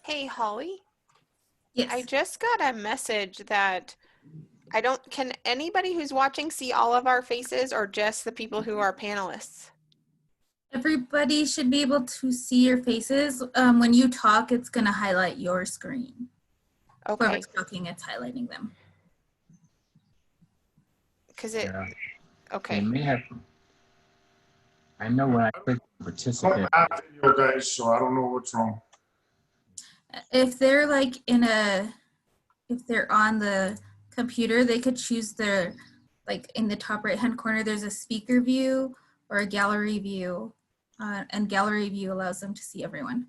Hey, Holly, Yes. I just got a message that can anybody who's watching see all of our faces or just the people who are panelists? Everybody should be able to see your faces. When you talk, it's going to highlight your screen. Okay. Whoever's talking, it's highlighting them. Okay. They may have. I know when I click participant. I don't have video, guys, so I don't know what's wrong. If they're like if they're on the computer, they could choose their, like in the top right-hand corner, there's a speaker view or a gallery view. And gallery view allows them to see everyone.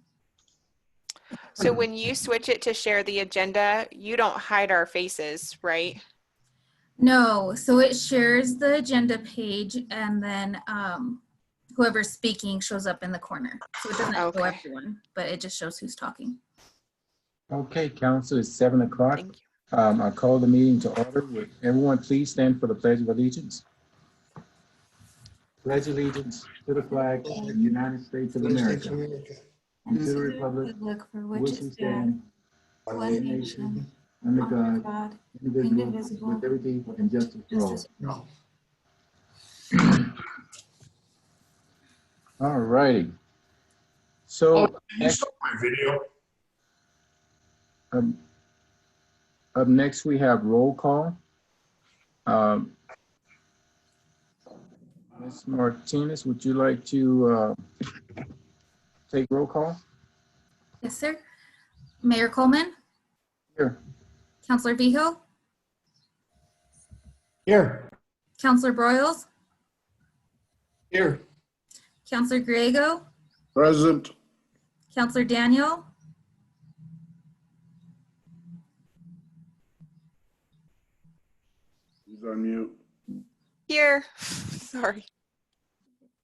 So when you switch it to share the agenda, you don't hide our faces, right? No, so it shares the agenda page and then whoever's speaking shows up in the corner. So it doesn't show everyone, but it just shows who's talking. Okay, council, it's 7 o'clock. Thank you. I call the meeting to order. Would everyone please stand for the Pledge of Allegiance? Pledge allegiance to the flag of the United States of America and to the republic for which we stand, one nation, under God, indivisible, with liberty and justice for all. No. All righty. So Can you stop my video? up next we have roll call. Ms. Martinez, would you like to take roll call? Yes, sir. Mayor Coleman? Here. Councilor Vijo? Here. Councilor Broyles? Here. Councilor Griego? Present. Councilor Daniel? He's on mute. Here. Sorry.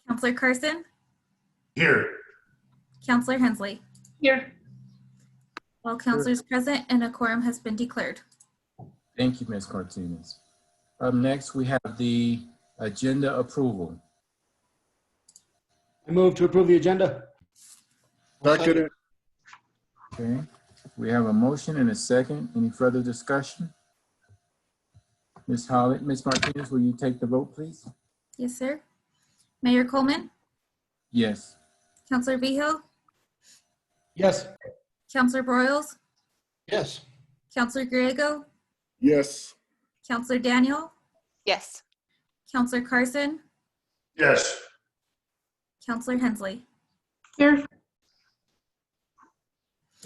Councilor Carson? Here. Councilor Hensley? Here. All councilors present and a quorum has been declared. Thank you, Ms. Martinez. Up next, we have the agenda approval. I move to approve the agenda. Second. Okay, we have a motion and a second. Any further discussion? Ms. Martinez, will you take the vote, please? Yes, sir. Mayor Coleman? Yes. Councilor Vijo? Yes. Councilor Broyles? Yes. Councilor Griego? Yes. Councilor Daniel? Yes. Councilor Carson? Yes. Councilor Hensley? Here.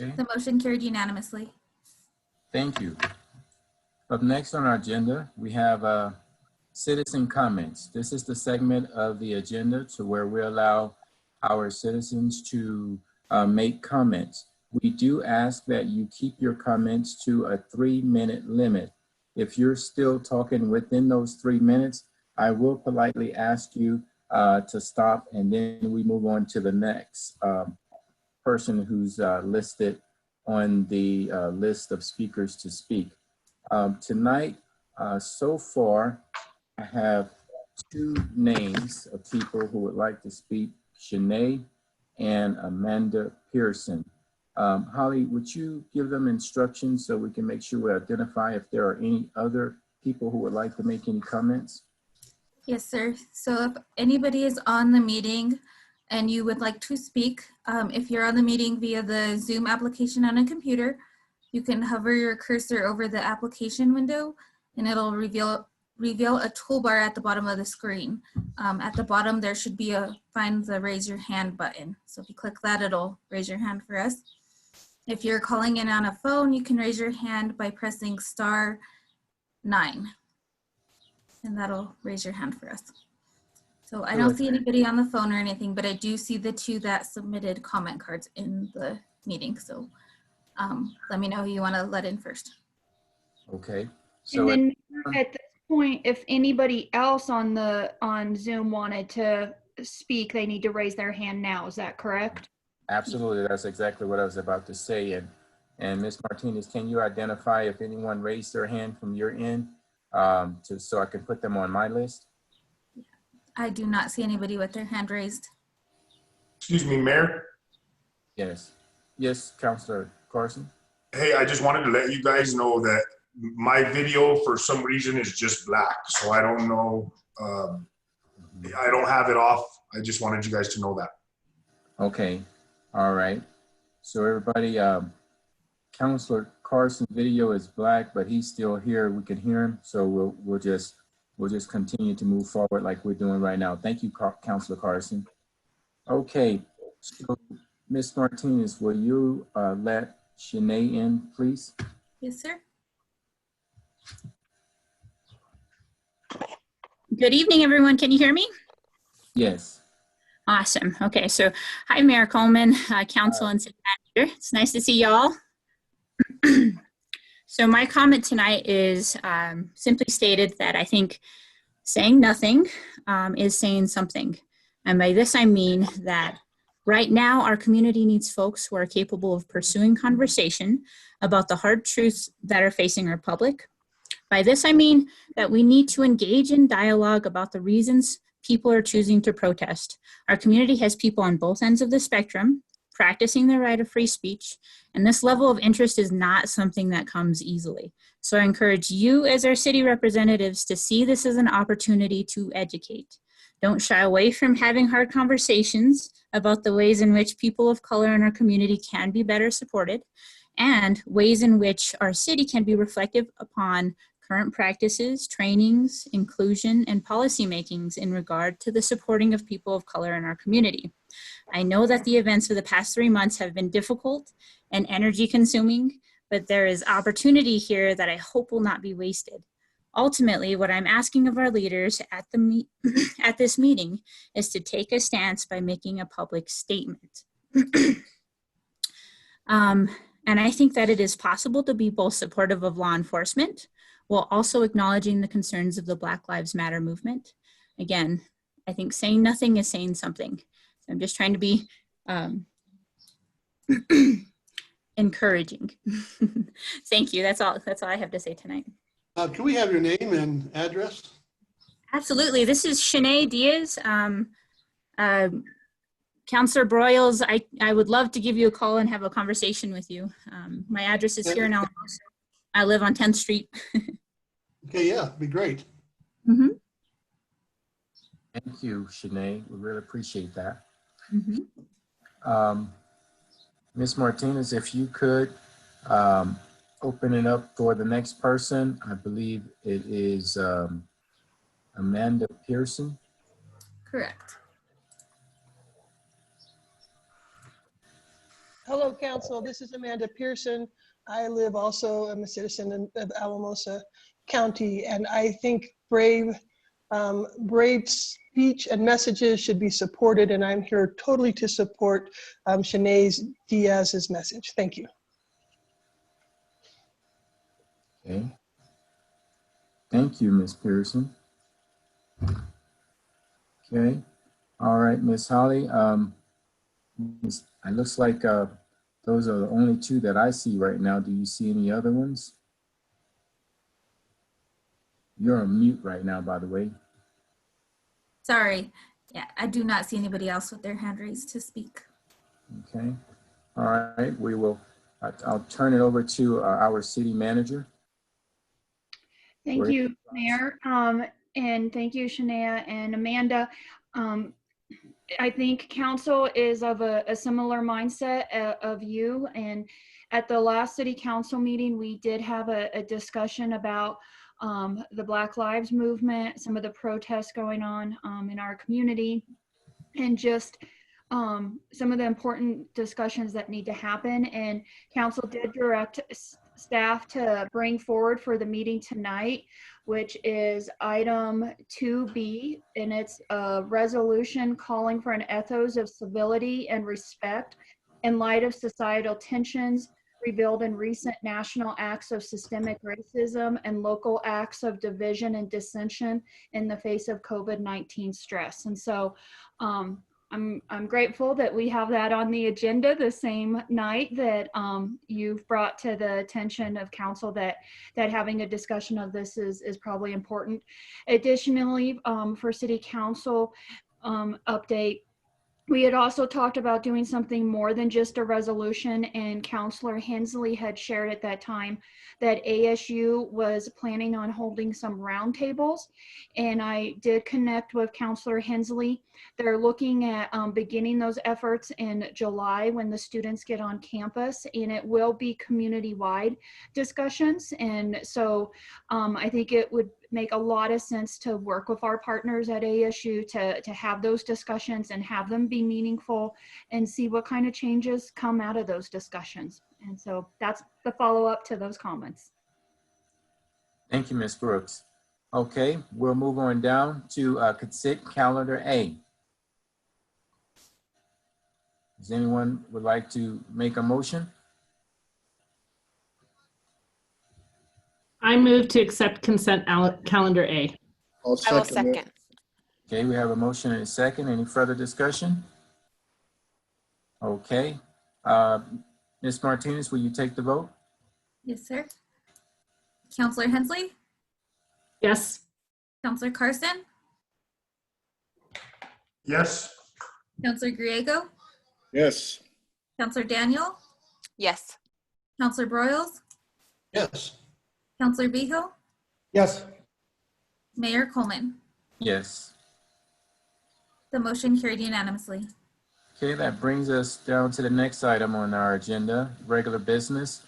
Okay, The motion carried unanimously. thank you. Up next on our agenda, we have citizen comments. This is the segment of the agenda to where we allow our citizens to make comments. We do ask that you keep your comments to a 3-minute limit. If you're still talking within those 3 minutes, I will politely ask you to stop, and then we move on to the next person who's listed on the list of speakers to speak. Tonight, so far, I have 2 names of people who would like to speak, Shanae and Amanda Pearson. Holly, would you give them instructions so we can make sure we identify if there are any other people who would like to make any comments? Yes, sir. So if anybody is on the meeting and you would like to speak, if you're on the meeting via the Zoom application on a computer, you can hover your cursor over the application window and it'll reveal a toolbar at the bottom of the screen. At the bottom, there should be find the raise your hand button. So if you click that, it'll raise your hand for us. If you're calling in on a phone, you can raise your hand by pressing *9. And that'll raise your hand for us. So I don't see anybody on the phone or anything, but I do see the 2 that submitted comment cards in the meeting. So let me know who you want to let in first. Okay. So and then at this point, if anybody else on Zoom wanted to speak, they need to raise their hand now. Is that correct? absolutely, that's exactly what I was about to say. And Ms. Martinez, can you identify if anyone raised their hand from your end so I can put them on my list? I do not see anybody with their hand raised. Excuse me, Mayor. Yes. Yes, Councilor Carson? Hey, I just wanted to let you guys know that my video for some reason is just black. So I don't know. I don't have it off. I just wanted you guys to know that. Okay. All right. So everybody, Councilor Carson's video is black, but he's still here. We can hear him. So we'll just continue to move forward like we're doing right now. Thank you, Councilor Carson. Okay. So Ms. Martinez, will you let Shanae in, please? Yes, sir. Good evening, everyone. Can you hear me? Yes. Awesome. Okay, so hi, Mayor Coleman, Council and City Manager. It's nice to see y'all. So my comment tonight is simply stated that I think saying nothing is saying something. And by this, I mean that right now, our community needs folks who are capable of pursuing conversation about the hard truths that are facing our public. By this, I mean that we need to engage in dialogue about the reasons people are choosing to protest. Our community has people on both ends of the spectrum practicing their right of free speech, and this level of interest is not something that comes easily. So I encourage you as our city representatives to see this as an opportunity to educate. Don't shy away from having hard conversations about the ways in which people of color in our community can be better supported, and ways in which our city can be reflective upon current practices, trainings, inclusion, and policy makings in regard to the supporting of people of color in our community. I know that the events of the past 3 months have been difficult and energy consuming, but there is opportunity here that I hope will not be wasted. Ultimately, what I'm asking of our leaders at this meeting is to take a stance by making a public statement. And I think that it is possible to be both supportive of law enforcement while also acknowledging the concerns of the Black Lives Matter movement. Again, I think saying nothing is saying something. So I'm just trying to be encouraging. Thank you. That's all I have to say tonight. Can we have your name and address? Absolutely. This is Shanae Diaz. Councilor Broyles, I would love to give you a call and have a conversation with you. My address is here in Alamosa. I live on 10th Street. Okay, yeah, it'd be great. Mm-hmm. Thank you, Shanae. We really appreciate that. Mm-hmm. Ms. Martinez, if you could open it up for the next person. I believe it is Amanda Pearson. Correct. Hello, Council. This is Amanda Pearson. I live also, I'm a citizen of Alamosa County, and I think brave speech and messages should be supported, and I'm here totally to support Shanae Diaz's message. Thank you. Okay. Thank you, Ms. Pearson. Okay. All right, Ms. Holly. It looks like those are the only two that I see right now. Do you see any other ones? You're on mute right now, by the way. Sorry. Yeah, I do not see anybody else with their hand raised to speak. Okay. All right. We will. I'll turn it over to our city manager. Thank you, Mayor. And thank you, Shanae and Amanda. I think council is of a similar mindset of you. And at the last city council meeting, we did have a discussion about the Black Lives Movement, some of the protests going on in our community, and just some of the important discussions that need to happen. And council did direct staff to bring forward for the meeting tonight, which is item 2B, and it's a resolution calling for an ethos of civility and respect in light of societal tensions revealed in recent national acts of systemic racism and local acts of division and dissension in the face of COVID-19 stress. And so I'm grateful that we have that on the agenda the same night that you've brought to the attention of council that having a discussion of this is probably important. Additionally, for city council update, We had also talked about doing something more than just a resolution, and Counselor Hensley had shared at that time that ASU was planning on holding some roundtables. And I did connect with Counselor Hensley. They're looking at beginning those efforts in July when the students get on campus, and it will be community-wide discussions. And so I think it would make a lot of sense to work with our partners at ASU to have those discussions and have them be meaningful and see what kind of changes come out of those discussions. And so that's the follow-up to those comments. Thank you, Ms. Brooks. Okay, we'll move on down to consent calendar A. Does anyone would like to make a motion? I move to accept consent calendar A. I will second. Okay, we have a motion and a second. Any further discussion? Okay. Ms. Martinez, will you take the vote? Yes, sir. Counselor Hensley, Yes. Counselor Carson, Yes. Counselor Griego, Yes. Counselor Daniel, Yes. Counselor Broyles, Yes. Counselor Behill, Yes. Mayor Coleman. Yes. The motion carried unanimously. Okay, that brings us down to the next item on our agenda, regular business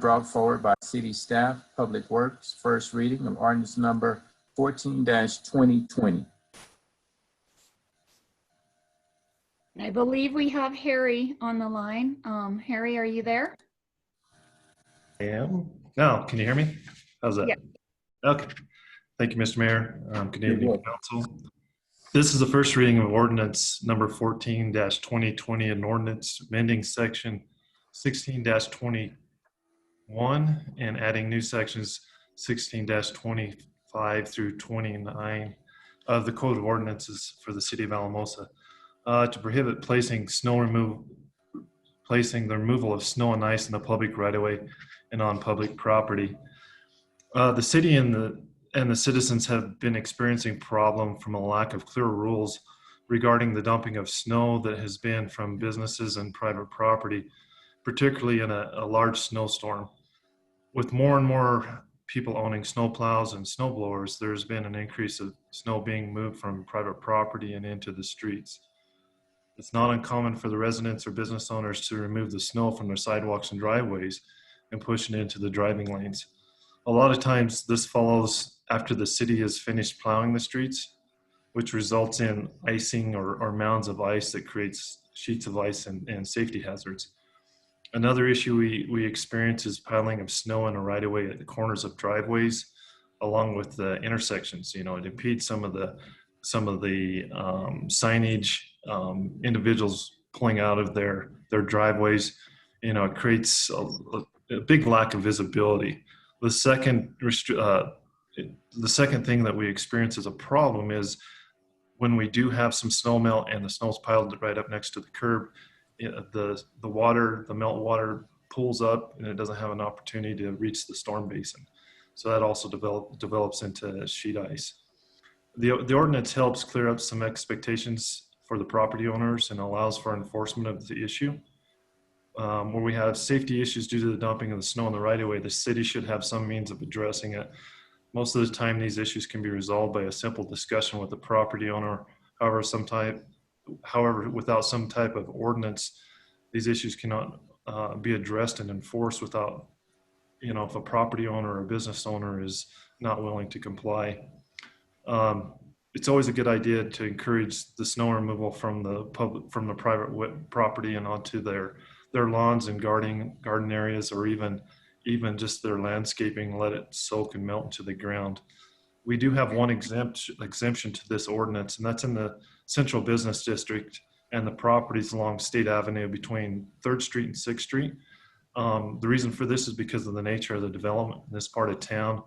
brought forward by city staff, Public Works, first reading of ordinance number 14-2020. I believe we have Harry on the line. Harry, are you there? I am. Now, can you hear me? How's that? Yeah. Okay. Thank you, Mr. Mayor. Good evening, welcome. Council. This is the first reading of ordinance number 14-2020, an ordinance amending section 16-21 and adding new sections 16-25 through 29 of the Code of Ordinances for the City of Alamosa to prohibit placing the removal of snow and ice in the public right-of-way and on public property. The city and the citizens have been experiencing problem from a lack of clear rules regarding the dumping of snow that has been from businesses and private property, particularly in a large snowstorm. With more and more people owning snowplows and snow blowers, there's been an increase of snow being moved from private property and into the streets. It's not uncommon for the residents or business owners to remove the snow from their sidewalks and driveways and push it into the driving lanes. A lot of times this follows after the city has finished plowing the streets, which results in icing or mounds of ice that creates sheets of ice and safety hazards. Another issue we experience is piling of snow in a right-of-way at the corners of driveways, along with the intersections. You know, it impedes some of the signage, individuals pulling out of their driveways. You know, it creates a big lack of visibility. The second thing that we experience as a problem is when we do have some snow melt and the snow's piled right up next to the curb, the melt water pools up and it doesn't have an opportunity to reach the storm basin. So that also develops into sheet ice. The ordinance helps clear up some expectations for the property owners and allows for enforcement of the issue. Where we have safety issues due to the dumping of the snow in the right-of-way, the city should have some means of addressing it. Most of the time, these issues can be resolved by a simple discussion with the property owner. However, without some type of ordinance, these issues cannot be addressed and enforced without, you know, if a property owner or a business owner is not willing to comply. It's always a good idea to encourage the snow removal from the private property and onto their lawns and garden areas, or even just their landscaping, let it soak and melt into the ground. We do have one exemption to this ordinance, and that's in the Central Business District and the properties along State Avenue between 3rd Street and 6th Street. The reason for this is because of the nature of the development in this part of town.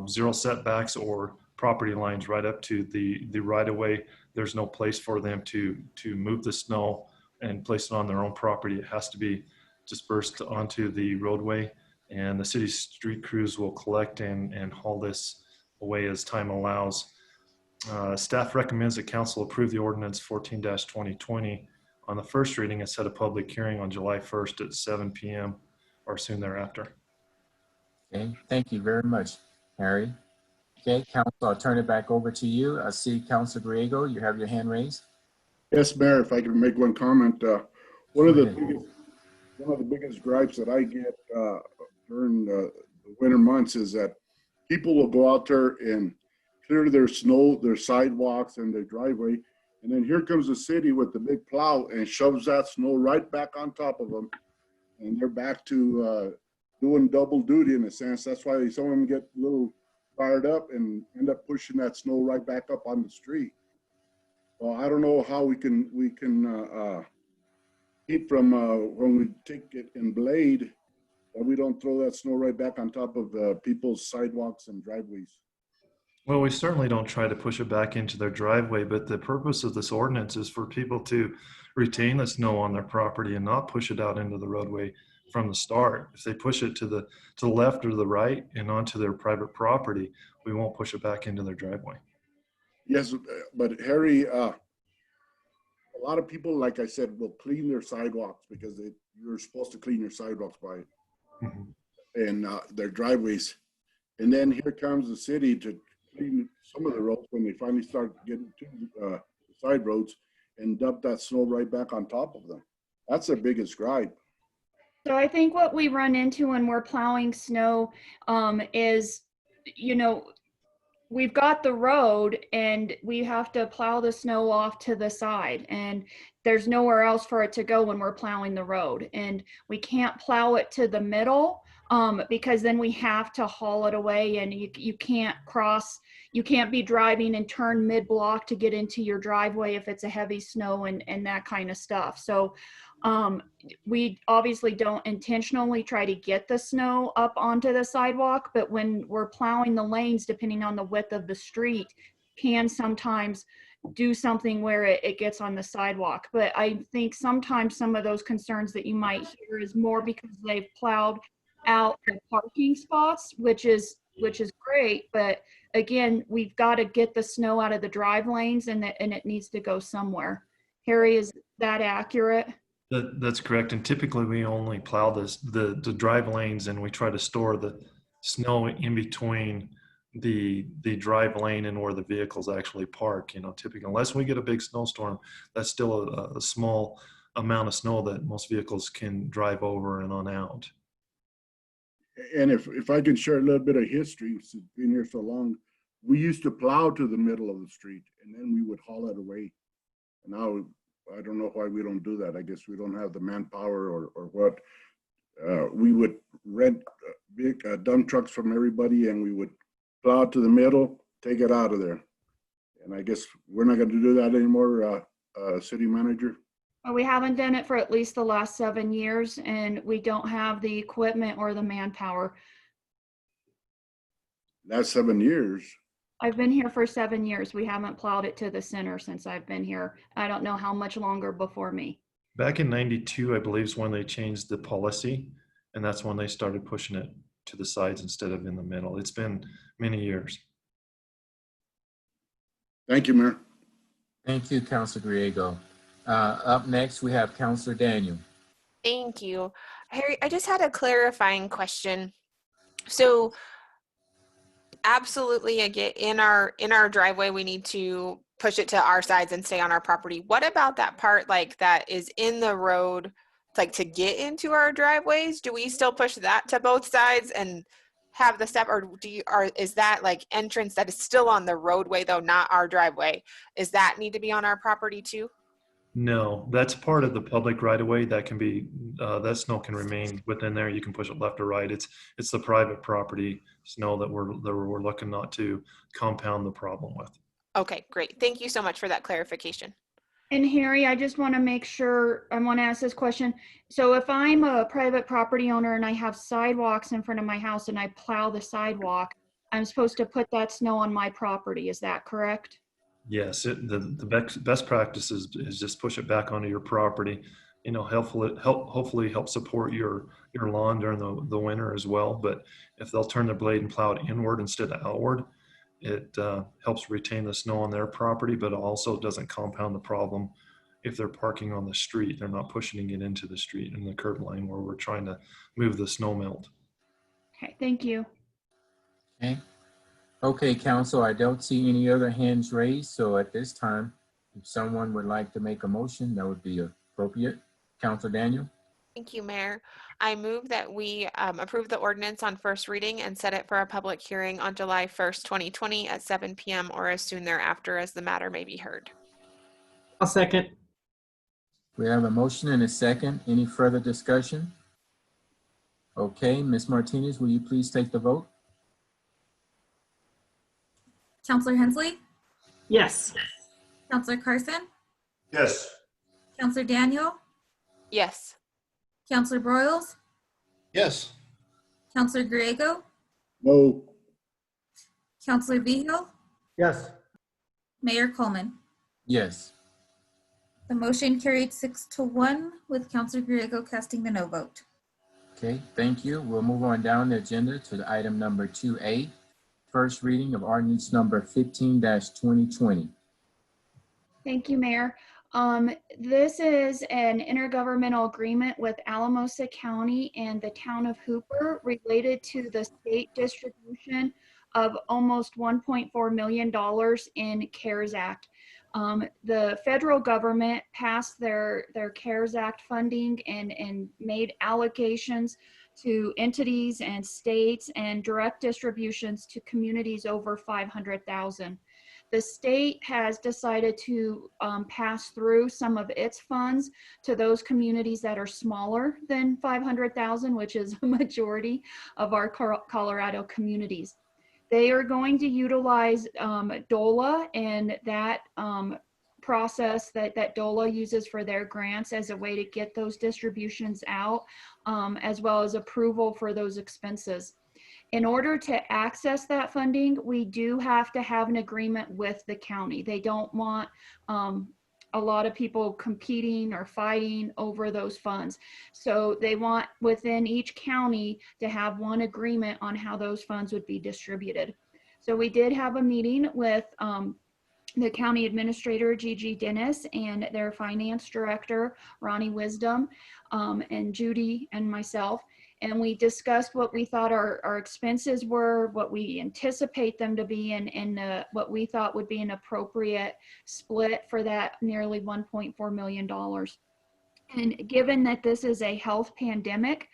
Zero setbacks or property lines right up to the right-of-way. There's no place for them to move the snow and place it on their own property. It has to be dispersed onto the roadway, and the city street crews will collect and haul this away as time allows. Staff recommends that council approve the ordinance 14-2020 on the first reading and set a public hearing on July 1st at 7 p.m. or soon thereafter. Okay, thank you very much, Harry. Okay, council, I'll turn it back over to you. I see Councilor Griego, you have your hand raised. Yes, Mayor, if I can make one comment. One of the biggest gripes that I get during the winter months is that people will go out there and clear their snow, their sidewalks and their driveway. And then here comes the city with the big plow and shoves that snow right back on top of them. And they're back to doing double duty in a sense. That's why some of them get a little fired up and end up pushing that snow right back up on the street. Well, I don't know how we can keep from when we take it in blade, that we don't throw that snow right back on top of people's sidewalks and driveways. Well, we certainly don't try to push it back into their driveway, but the purpose of this ordinance is for people to retain the snow on their property and not push it out into the roadway from the start. If they push it to the left or the right and onto their private property, we won't push it back into their driveway. Yes, but Harry, a lot of people, like I said, will clean their sidewalks because you're supposed to clean your sidewalks by it. And their driveways. And then here comes the city to clean some of the roads when they finally start getting to the side roads and dump that snow right back on top of them. That's their biggest gripe. So I think what we run into when we're plowing snow is, you know, we've got the road and we have to plow the snow off to the side, and there's nowhere else for it to go when we're plowing the road. And we can't plow it to the middle because then we have to haul it away, and you can't cross, you can't be driving and turn mid-block to get into your driveway if it's a heavy snow and that kind of stuff. So we obviously don't intentionally try to get the snow up onto the sidewalk, but when we're plowing the lanes, depending on the width of the street, can sometimes do something where it gets on the sidewalk. But I think sometimes some of those concerns that you might hear is more because they've plowed out the parking spots, which is great. But again, we've got to get the snow out of the drive lanes, and it needs to go somewhere. Harry, is that accurate? That's correct. And typically we only plow the drive lanes, and we try to store the snow in between the drive lane and where the vehicles actually park. You know, typically, unless we get a big snowstorm, that's still a small amount of snow that most vehicles can drive over and on out. And if I can share a little bit of history, since being here so long, we used to plow to the middle of the street and then we would haul it away. And now I don't know why we don't do that. I guess we don't have the manpower or what. We would rent big dump trucks from everybody and we would plow to the middle, take it out of there. And I guess we're not going to do that anymore, city manager. Well, we haven't done it for at least the last 7 years, and we don't have the equipment or the manpower. That's 7 years. I've been here for 7 years. We haven't plowed it to the center since I've been here. I don't know how much longer before me. Back in '92, I believe, is when they changed the policy, and that's when they started pushing it to the sides instead of in the middle. It's been many years. Thank you, Mayor. Thank you, Councilor Griego. Up next, we have Councilor Daniel. Thank you. Harry, I just had a clarifying question. So absolutely, I get in our driveway, we need to push it to our sides and stay on our property. What about that part like that is in the road, like to get into our driveways? Do we still push that to both sides and have the step, or is that like entrance that is still on the roadway though, not our driveway? Is that need to be on our property too? No, that's part of the public right of way. That can be that snow can remain within there. You can push it left or right. It's the private property snow that we're looking not to compound the problem with. Okay, great. Thank you so much for that clarification. And Harry, I just want to make sure, I want to ask this question. So if I'm a private property owner and I have sidewalks in front of my house and I plow the sidewalk, I'm supposed to put that snow on my property. Is that correct? Yes, the best practice is just push it back onto your property. You know, hopefully help support your lawn during the winter as well. But if they'll turn their blade and plow it inward instead of outward, It helps retain the snow on their property, but it also doesn't compound the problem if they're parking on the street. They're not pushing it into the street in the curb line where we're trying to move the snow melt. Okay, thank you. Okay. Okay, council, I don't see any other hands raised. So at this time, if someone would like to make a motion, that would be appropriate. Councilor Daniel? Thank you, Mayor. I move that we approve the ordinance on first reading and set it for a public hearing on July 1st, 2020 at 7 p.m. or as soon thereafter as the matter may be heard. I'll second. We have a motion and a second. Any further discussion? Okay, Ms. Martinez, will you please take the vote? Counselor Hensley, Yes. Counselor Carson, Yes. Counselor Daniel, Yes. Counselor Broyles, Yes. Counselor Griego, No. Counselor Vigil, Yes. Mayor Coleman. Yes. The motion carried 6-1 with Counselor Griego casting the no vote. Okay, thank you. We'll move on down the agenda to the item number 2A, first reading of ordinance number 15-2020. Thank you, Mayor. This is an intergovernmental agreement with Alamosa County and the town of Hooper related to the state distribution of almost $1.4 million in CARES Act. The federal government passed their CARES Act funding and made allocations to entities and states and direct distributions to communities over 500,000. The state has decided to pass through some of its funds to those communities that are smaller than 500,000, which is a majority of our Colorado communities. They are going to utilize DOLA and that process that DOLA uses for their grants as a way to get those distributions out, as well as approval for those expenses. In order to access that funding, we do have to have an agreement with the county. They don't want a lot of people competing or fighting over those funds. So they want within each county to have one agreement on how those funds would be distributed. So we did have a meeting with the county administrator, Gigi Dennis, and their finance director, Ronnie Wisdom, and Judy and myself. And we discussed what we thought our expenses were, what we anticipate them to be, and what we thought would be an appropriate split for that nearly $1.4 million. And given that this is a health pandemic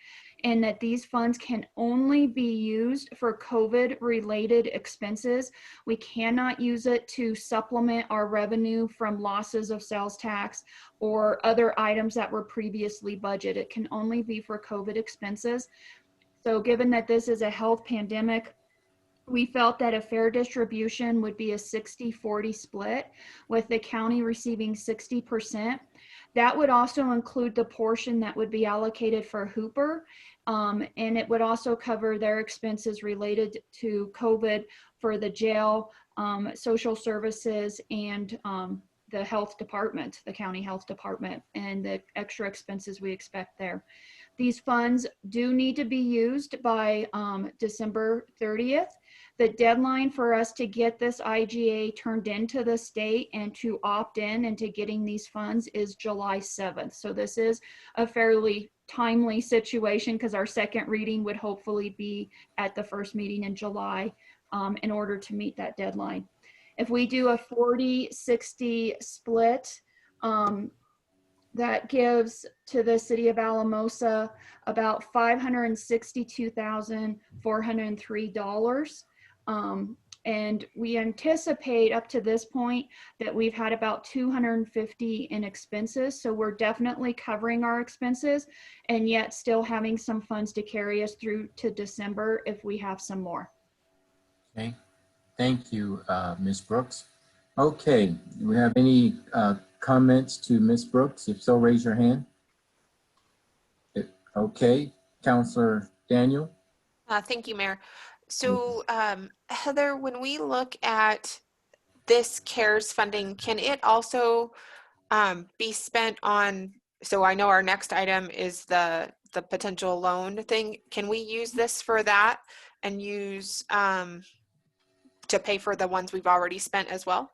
and that these funds can only be used for COVID-related expenses, we cannot use it to supplement our revenue from losses of sales tax or other items that were previously budgeted. It can only be for COVID expenses. So given that this is a health pandemic, we felt that a fair distribution would be a 60-40 split, with the county receiving 60%. That would also include the portion that would be allocated for Hooper, and it would also cover their expenses related to COVID for the jail, social services, and the health department, the county health department, and the extra expenses we expect there. These funds do need to be used by December 30th. The deadline for us to get this IGA turned into the state and to opt in into getting these funds is July 7th. So this is a fairly timely situation because our second reading would hopefully be at the first meeting in July in order to meet that deadline. If we do a 40-60 split, that gives to the city of Alamosa about $562,403. And we anticipate up to this point that we've had about 250 in expenses. So we're definitely covering our expenses and yet still having some funds to carry us through to December if we have some more. Okay, thank you, Ms. Brooks. Okay, do we have any comments to Ms. Brooks? If so, raise your hand. Okay, Counselor Daniel. Thank you, Mayor. So Heather, when we look at this CARES funding, can it also be spent on, so I know our next item is the potential loan thing. Can we use this for that and use to pay for the ones we've already spent as well?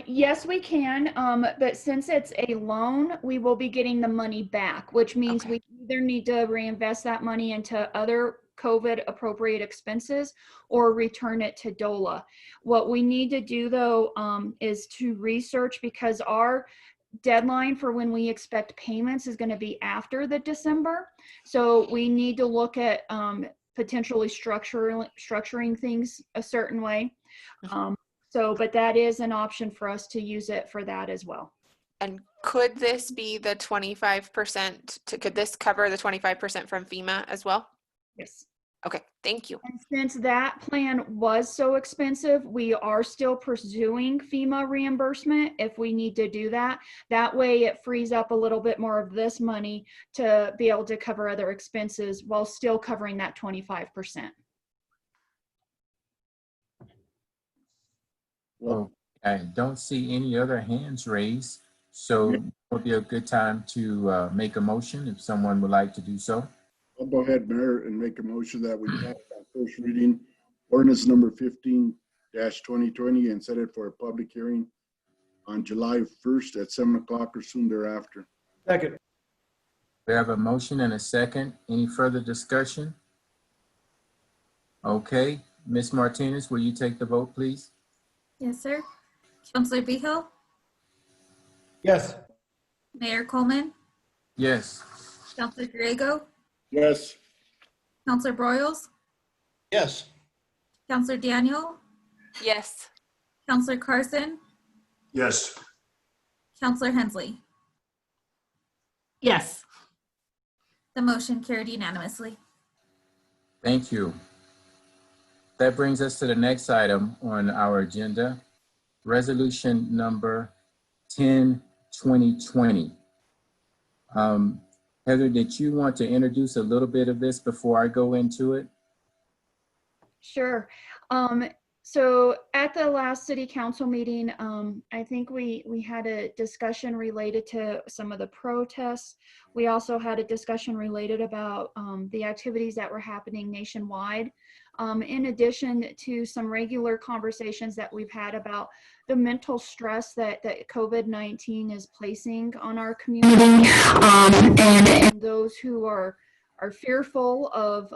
Yes, we can, but since it's a loan, we will be getting the money back, which means Okay. we either need to reinvest that money into other COVID appropriate expenses or return it to DOLA. What we need to do though, is to research, because our deadline for when we expect payments is going to be after the December. So we need to look at potentially structuring things a certain way. But that is an option for us to use it for that as well. And could this be the 25%? Could this cover the 25% from FEMA as well? Yes. Okay, thank you. And since that plan was so expensive, we are still pursuing FEMA reimbursement if we need to do that. That way it frees up a little bit more of this money to be able to cover other expenses while still covering that 25%. Well, I don't see any other hands raised, so it would be a good time to make a motion if someone would like to do so. I'll go ahead, Mayor, and make a motion that we pass on first reading ordinance number 15-2020 and set it for a public hearing on July 1st at 7 o'clock or soon thereafter. Second. We have a motion and a second. Any further discussion? Okay, Ms. Martinez, will you take the vote, please? Yes, sir. Councilor Behill, Yes. Mayor Coleman, Yes. Councilor Griego, Yes. Councilor Broyles, Yes. Councilor Daniel, Yes. Councilor Carson, Yes. Councilor Hensley. Yes. The motion carried unanimously. Thank you. That brings us to the next item on our agenda, resolution number 10-2020. Heather, did you want to introduce a little bit of this before I go into it? Sure. So at the last city council meeting, I think we had a discussion related to some of the protests. We also had a discussion related about the activities that were happening nationwide. In addition to some regular conversations that we've had about the mental stress that COVID-19 is placing on our community, and those who are fearful of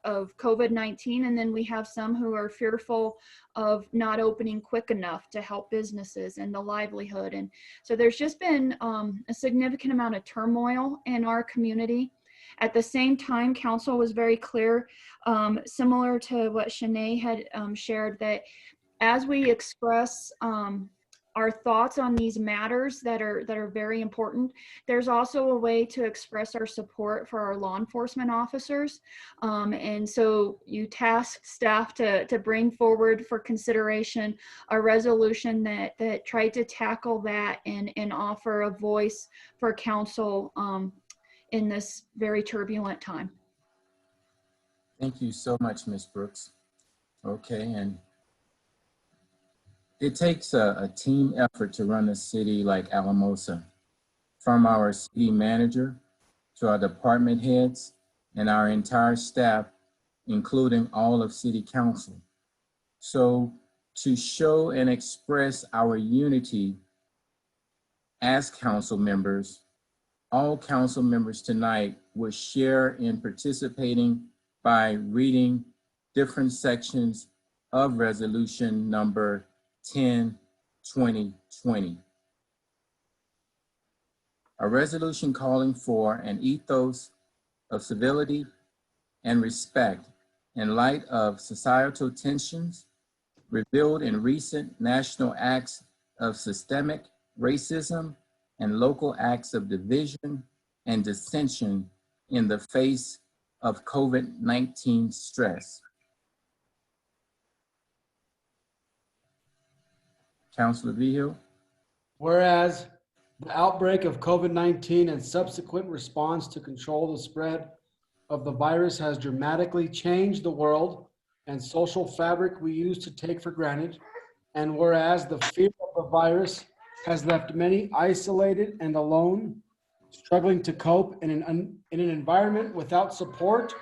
COVID-19, and then we have some who are fearful of not opening quick enough to help businesses and the livelihood. And so there's just been a significant amount of turmoil in our community. At the same time, council was very clear, similar to what Shanae had shared, that as we express our thoughts on these matters that are very important, there's also a way to express our support for our law enforcement officers. And so you task staff to bring forward for consideration a resolution that tried to tackle that and offer a voice for council in this very turbulent time. Thank you so much, Ms. Brooks. Okay, and it takes a team effort to run a city like Alamosa, from our city manager to our department heads and our entire staff, including all of city council. So to show and express our unity as council members, all council members tonight will share in participating by reading different sections of resolution number 10-2020. A resolution calling for an ethos of civility and respect in light of societal tensions revealed in recent national acts of systemic racism and local acts of division and dissension in the face of COVID-19 stress. Councilor Vigil. Whereas the outbreak of COVID-19 and subsequent response to control the spread of the virus has dramatically changed the world and social fabric we used to take for granted. And whereas the fear of the virus has left many isolated and alone, struggling to cope in an environment without support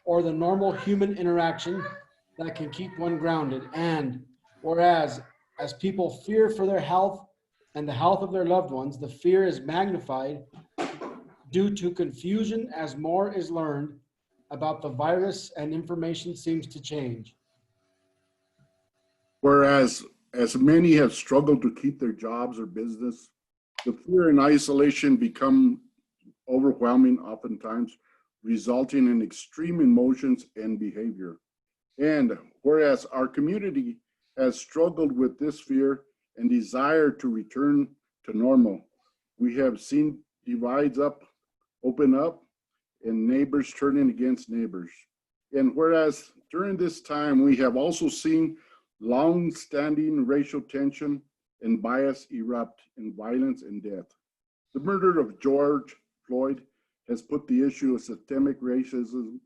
or the normal human interaction. that can keep one grounded. And whereas, as people fear for their health and the health of their loved ones, the fear is magnified due to confusion as more is learned about the virus and information seems to change. Whereas, as many have struggled to keep their jobs or business, the fear and isolation become overwhelming oftentimes, resulting in extreme emotions and behavior. And whereas our community has struggled with this fear and desire to return to normal, we have seen divides open up and neighbors turning against neighbors. And whereas during this time, we have also seen long-standing racial tension and bias erupt in violence and death. The murder of George Floyd has put the issue of systemic racism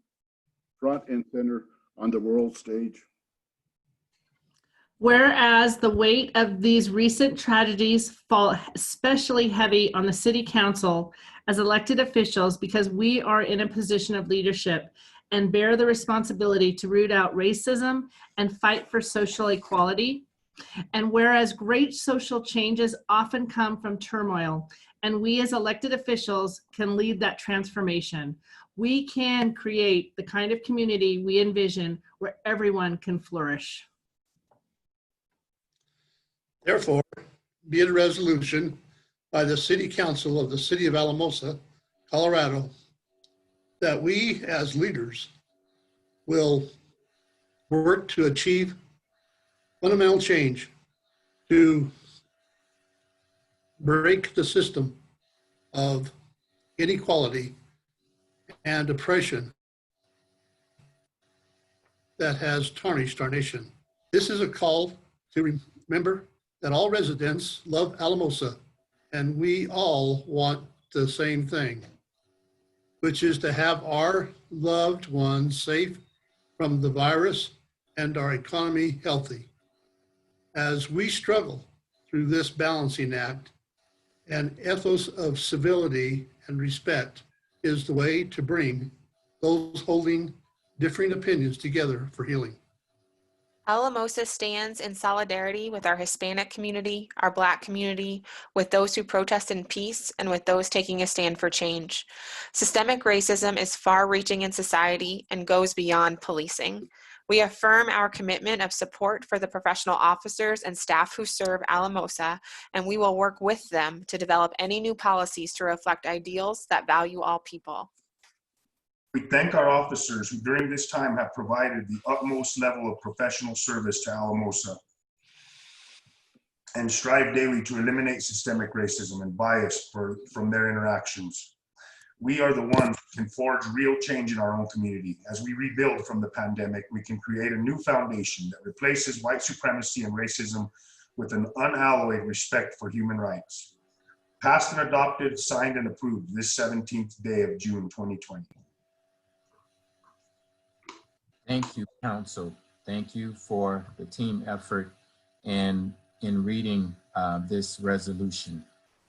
front and center on the world stage. Whereas the weight of these recent tragedies fall especially heavy on the City Council as elected officials because we are in a position of leadership and bear the responsibility to root out racism and fight for social equality. And whereas great social changes often come from turmoil, and we as elected officials can lead that transformation, we can create the kind of community we envision where everyone can flourish. Therefore, be it a resolution by the City Council of the City of Alamosa, Colorado, that we as leaders will work to achieve fundamental change to break the system of inequality and oppression that has tarnished our nation. This is a call to remember that all residents love Alamosa, and we all want the same thing, which is to have our loved ones safe from the virus and our economy healthy. As we struggle through this balancing act, an ethos of civility and respect is the way to bring those holding differing opinions together for healing. Alamosa stands in solidarity with our Hispanic community, our Black community, with those who protest in peace, and with those taking a stand for change. Systemic racism is far-reaching in society and goes beyond policing. We affirm our commitment of support for the professional officers and staff who serve Alamosa, and we will work with them to develop any new policies to reflect ideals that value all people. We thank our officers who during this time have provided the utmost level of professional service to Alamosa and strive daily to eliminate systemic racism and bias from their interactions. We are the ones who can forge real change in our own community. As we rebuild from the pandemic, we can create a new foundation that replaces white supremacy and racism with an unalloyed respect for human rights. Passed and adopted, signed and approved this 17th day of June 2020. Thank you, Council. Thank you for the team effort and in reading this resolution.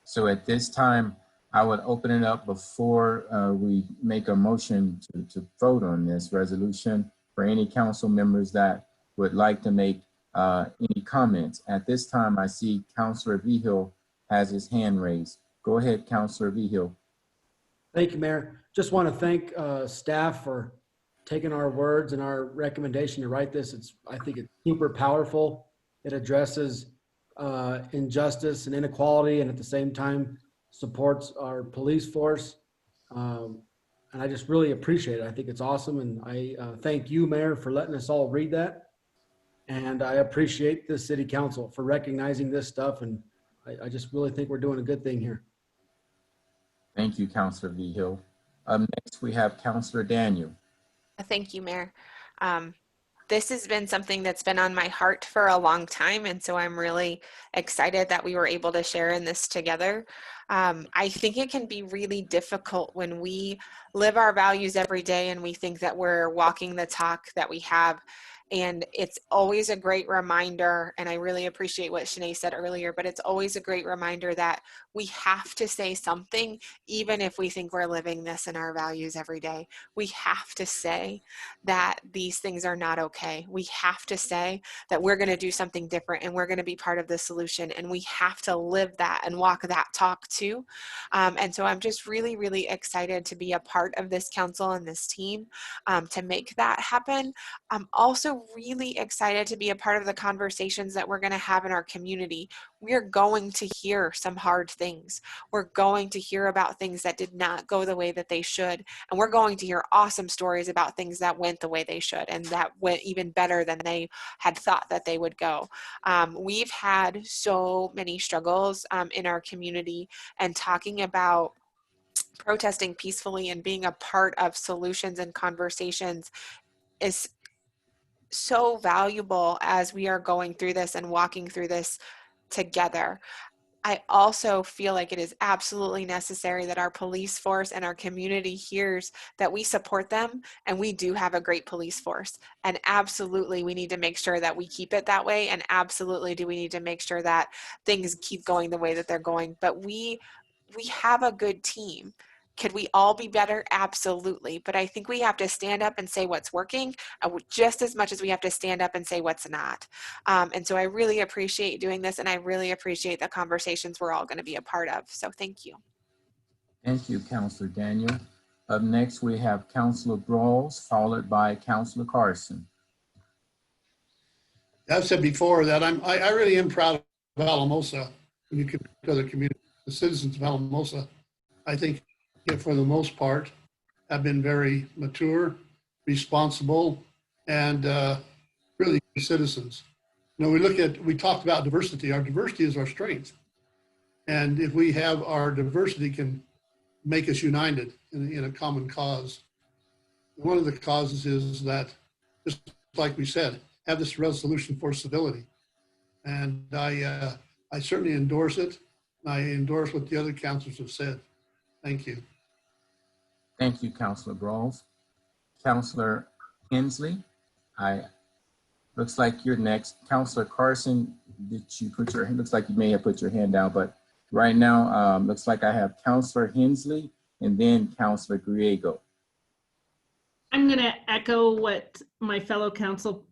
So at this time, I would open it up before we make a motion to vote on this resolution for any council members that would like to make any comments. At this time, I see Councilor Vigil has his hand raised. Go ahead, Councilor Vigil. Thank you, Mayor. Just want to thank staff for taking our words and our recommendation to write this. I think it's super powerful. It addresses injustice and inequality, and at the same time supports our police force. And I just really appreciate it. I think it's awesome. And I thank you, Mayor, for letting us all read that. And I appreciate the City Council for recognizing this stuff. And I just really think we're doing a good thing here. Thank you, Councilor Vigil. Next, we have Councilor Daniel. Thank you, Mayor. This has been something that's been on my heart for a long time, and so I'm really excited that we were able to share in this together. I think it can be really difficult when we live our values every day and we think that we're walking the talk that we have And it's always a great reminder, and I really appreciate what Shanae said earlier, but it's always a great reminder that we have to say something, even if we think we're living this in our values every day. We have to say that these things are not okay. We have to say that we're going to do something different and we're going to be part of the solution. And we have to live that and walk that talk too. And so I'm just really, really excited to be a part of this council and this team to make that happen. I'm also really excited to be a part of the conversations that we're going to have in our community. We're going to hear some hard things. We're going to hear about things that did not go the way that they should. And we're going to hear awesome stories about things that went the way they should and that went even better than they had thought that they would go. We've had so many struggles in our community, and talking about protesting peacefully and being a part of solutions and conversations is so valuable as we are going through this and walking through this together. I also feel like it is absolutely necessary that our police force and our community hears that we support them, and we do have a great police force. And absolutely, we need to make sure that we keep it that way. And absolutely, do we need to make sure that things keep going the way that they're going. But we have a good team. Could we all be better? Absolutely. But I think we have to stand up and say what's working just as much as we have to stand up and say what's not. And so I really appreciate doing this, and I really appreciate the conversations we're all going to be a part of. So thank you. Thank you, Councilor Daniel. Up next, we have Councilor Brawls, followed by Councilor Carson. I've said before that I really am proud of Alamosa when you compare to other communities. The citizens of Alamosa, I think, for the most part, have been very mature, responsible, and really good citizens. You know, we talked about diversity. Our diversity is our strength. And if we have our diversity can make us united in a common cause. One of the causes is that, just like we said, have this resolution for civility. And I certainly endorse it. I endorse what the other councilors have said. Thank you. Thank you, Councilor Brawls. Councilor Hensley, looks like you're next. Councilor Carson, looks like you may have put your hand down, but right now, looks like I have Councilor Hensley and then Councilor Griego. I'm going to echo what my fellow council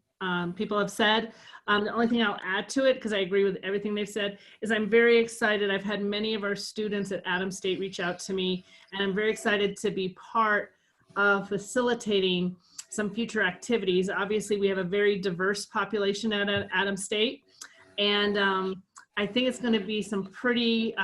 people have said. The only thing I'll add to it, because I agree with everything they've said, is I'm very excited. I've had many of our students at Adams State reach out to me, and I'm very excited to be part of facilitating some future activities. Obviously, we have a very diverse population at Adams State, and I think it's going to be some pretty,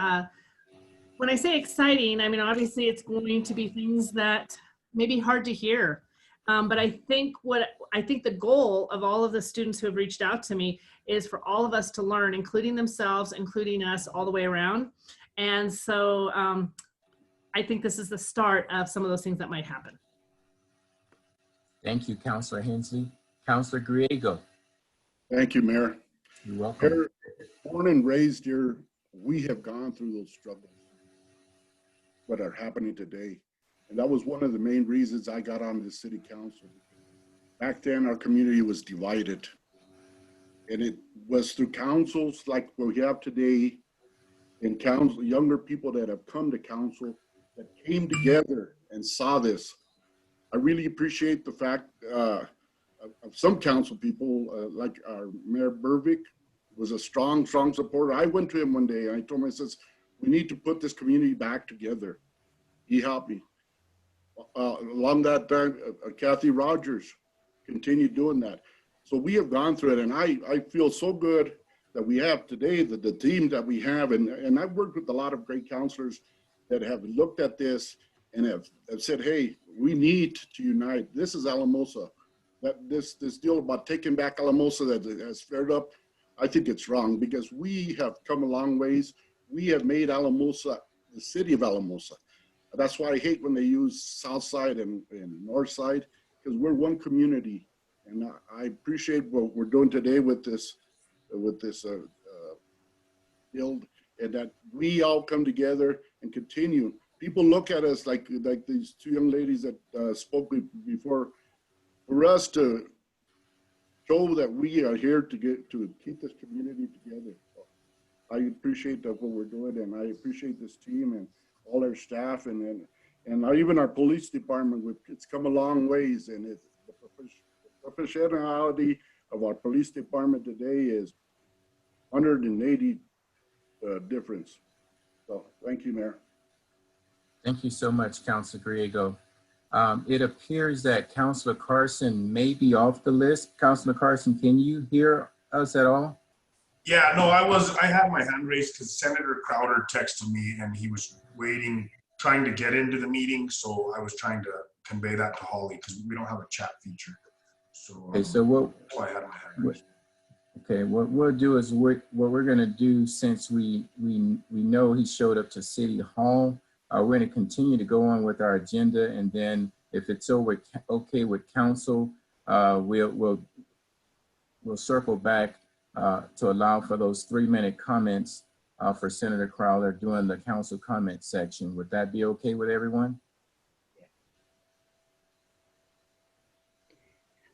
when I say exciting, I mean, obviously it's going to be things that may be hard to hear. But I think the goal of all of the students who have reached out to me is for all of us to learn, including themselves, including us, all the way around. And so I think this is the start of some of those things that might happen. Thank you, Councilor Hensley. Councilor Griego. Thank you, Mayor. You're welcome. Mayor, born and raised here, we have gone through those struggles that are happening today. And that was one of the main reasons I got on the city council. Back then, our community was divided. And it was through councils like what we have today, and council, younger people that have come to council that came together and saw this. I really appreciate the fact of some council people, like our Mayor Burvik was a strong supporter. I went to him one day and I told him, I says, we need to put this community back together. He helped me. Along that time, Kathy Rogers continued doing that. So we have gone through it, and I feel so good that we have today, the team that we have, and I've worked with a lot of great counselors that have looked at this and have said, hey, we need to unite. This is Alamosa. That this deal about taking back Alamosa that has flared up, I think it's wrong, because we have come a long ways. We have made Alamosa the city of Alamosa. That's why I hate when they use South Side and North Side, because we're one community. And I appreciate what we're doing today with this build, and that we all come together and continue. People look at us like these two young ladies that spoke before. For us to show that we are here to keep this community together. So I appreciate what we're doing, and I appreciate this team and all our staff, and even our police department. It's come a long ways, and it's the professionality of our police department today is 180 difference. So thank you, Mayor. Thank you so much, Councilor Griego. It appears that Councilor Carson may be off the list. Councilor Carson, can you hear us at all? Yeah, no, I had my hand raised because Senator Crowder texted me and he was waiting, trying to get into the meeting. So I was trying to convey that to Holly because we don't have a chat feature. So, Okay, so that's why I had my hand raised. Okay, what we'll do is what we're gonna do, since we know he showed up to City Hall, we're gonna continue to go on with our agenda, and then if it's okay with council, we'll circle back to allow for those 3-minute comments for Senator Crowder during the council comment section. Would that be okay with everyone?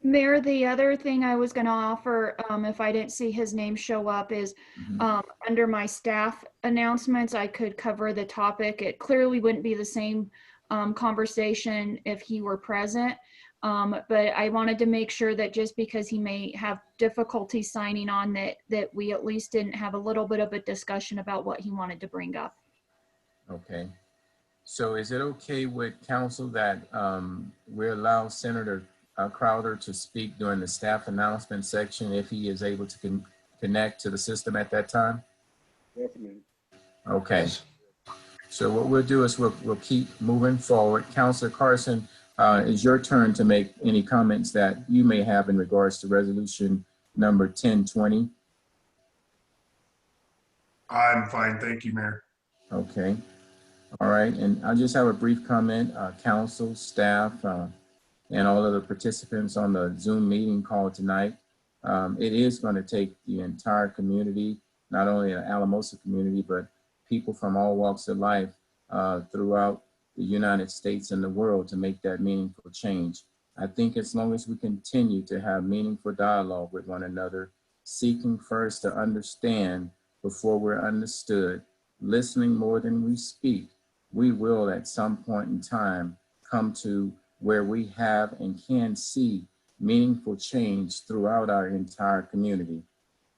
Mayor, the other thing I was going to offer, if I didn't see his name show up, is under my staff announcements, I could cover the topic. It clearly wouldn't be the same conversation if he were present, but I wanted to make sure that just because he may have difficulty signing on, that we at least didn't have a little bit of a discussion about what he wanted to bring up. Okay. So is it okay with council that we allow Senator Crowder to speak during the staff announcement section if he is able to connect to the system at that time? Definitely. Okay. Yes. So what we'll do is we'll keep moving forward. Councilor Carson, it's your turn to make any comments that you may have in regards to resolution number 1020. I'm fine, thank you, Mayor. Okay. All right, and I'll just have a brief comment. Council, staff, and all of the participants on the Zoom meeting call tonight. It is going to take the entire community, not only the Alamosa community, but people from all walks of life throughout the United States and the world to make that meaningful change. I think as long as we continue to have meaningful dialogue with one another, seeking first to understand before we're understood, listening more than we speak, we will at some point in time come to where we have and can see meaningful change throughout our entire community.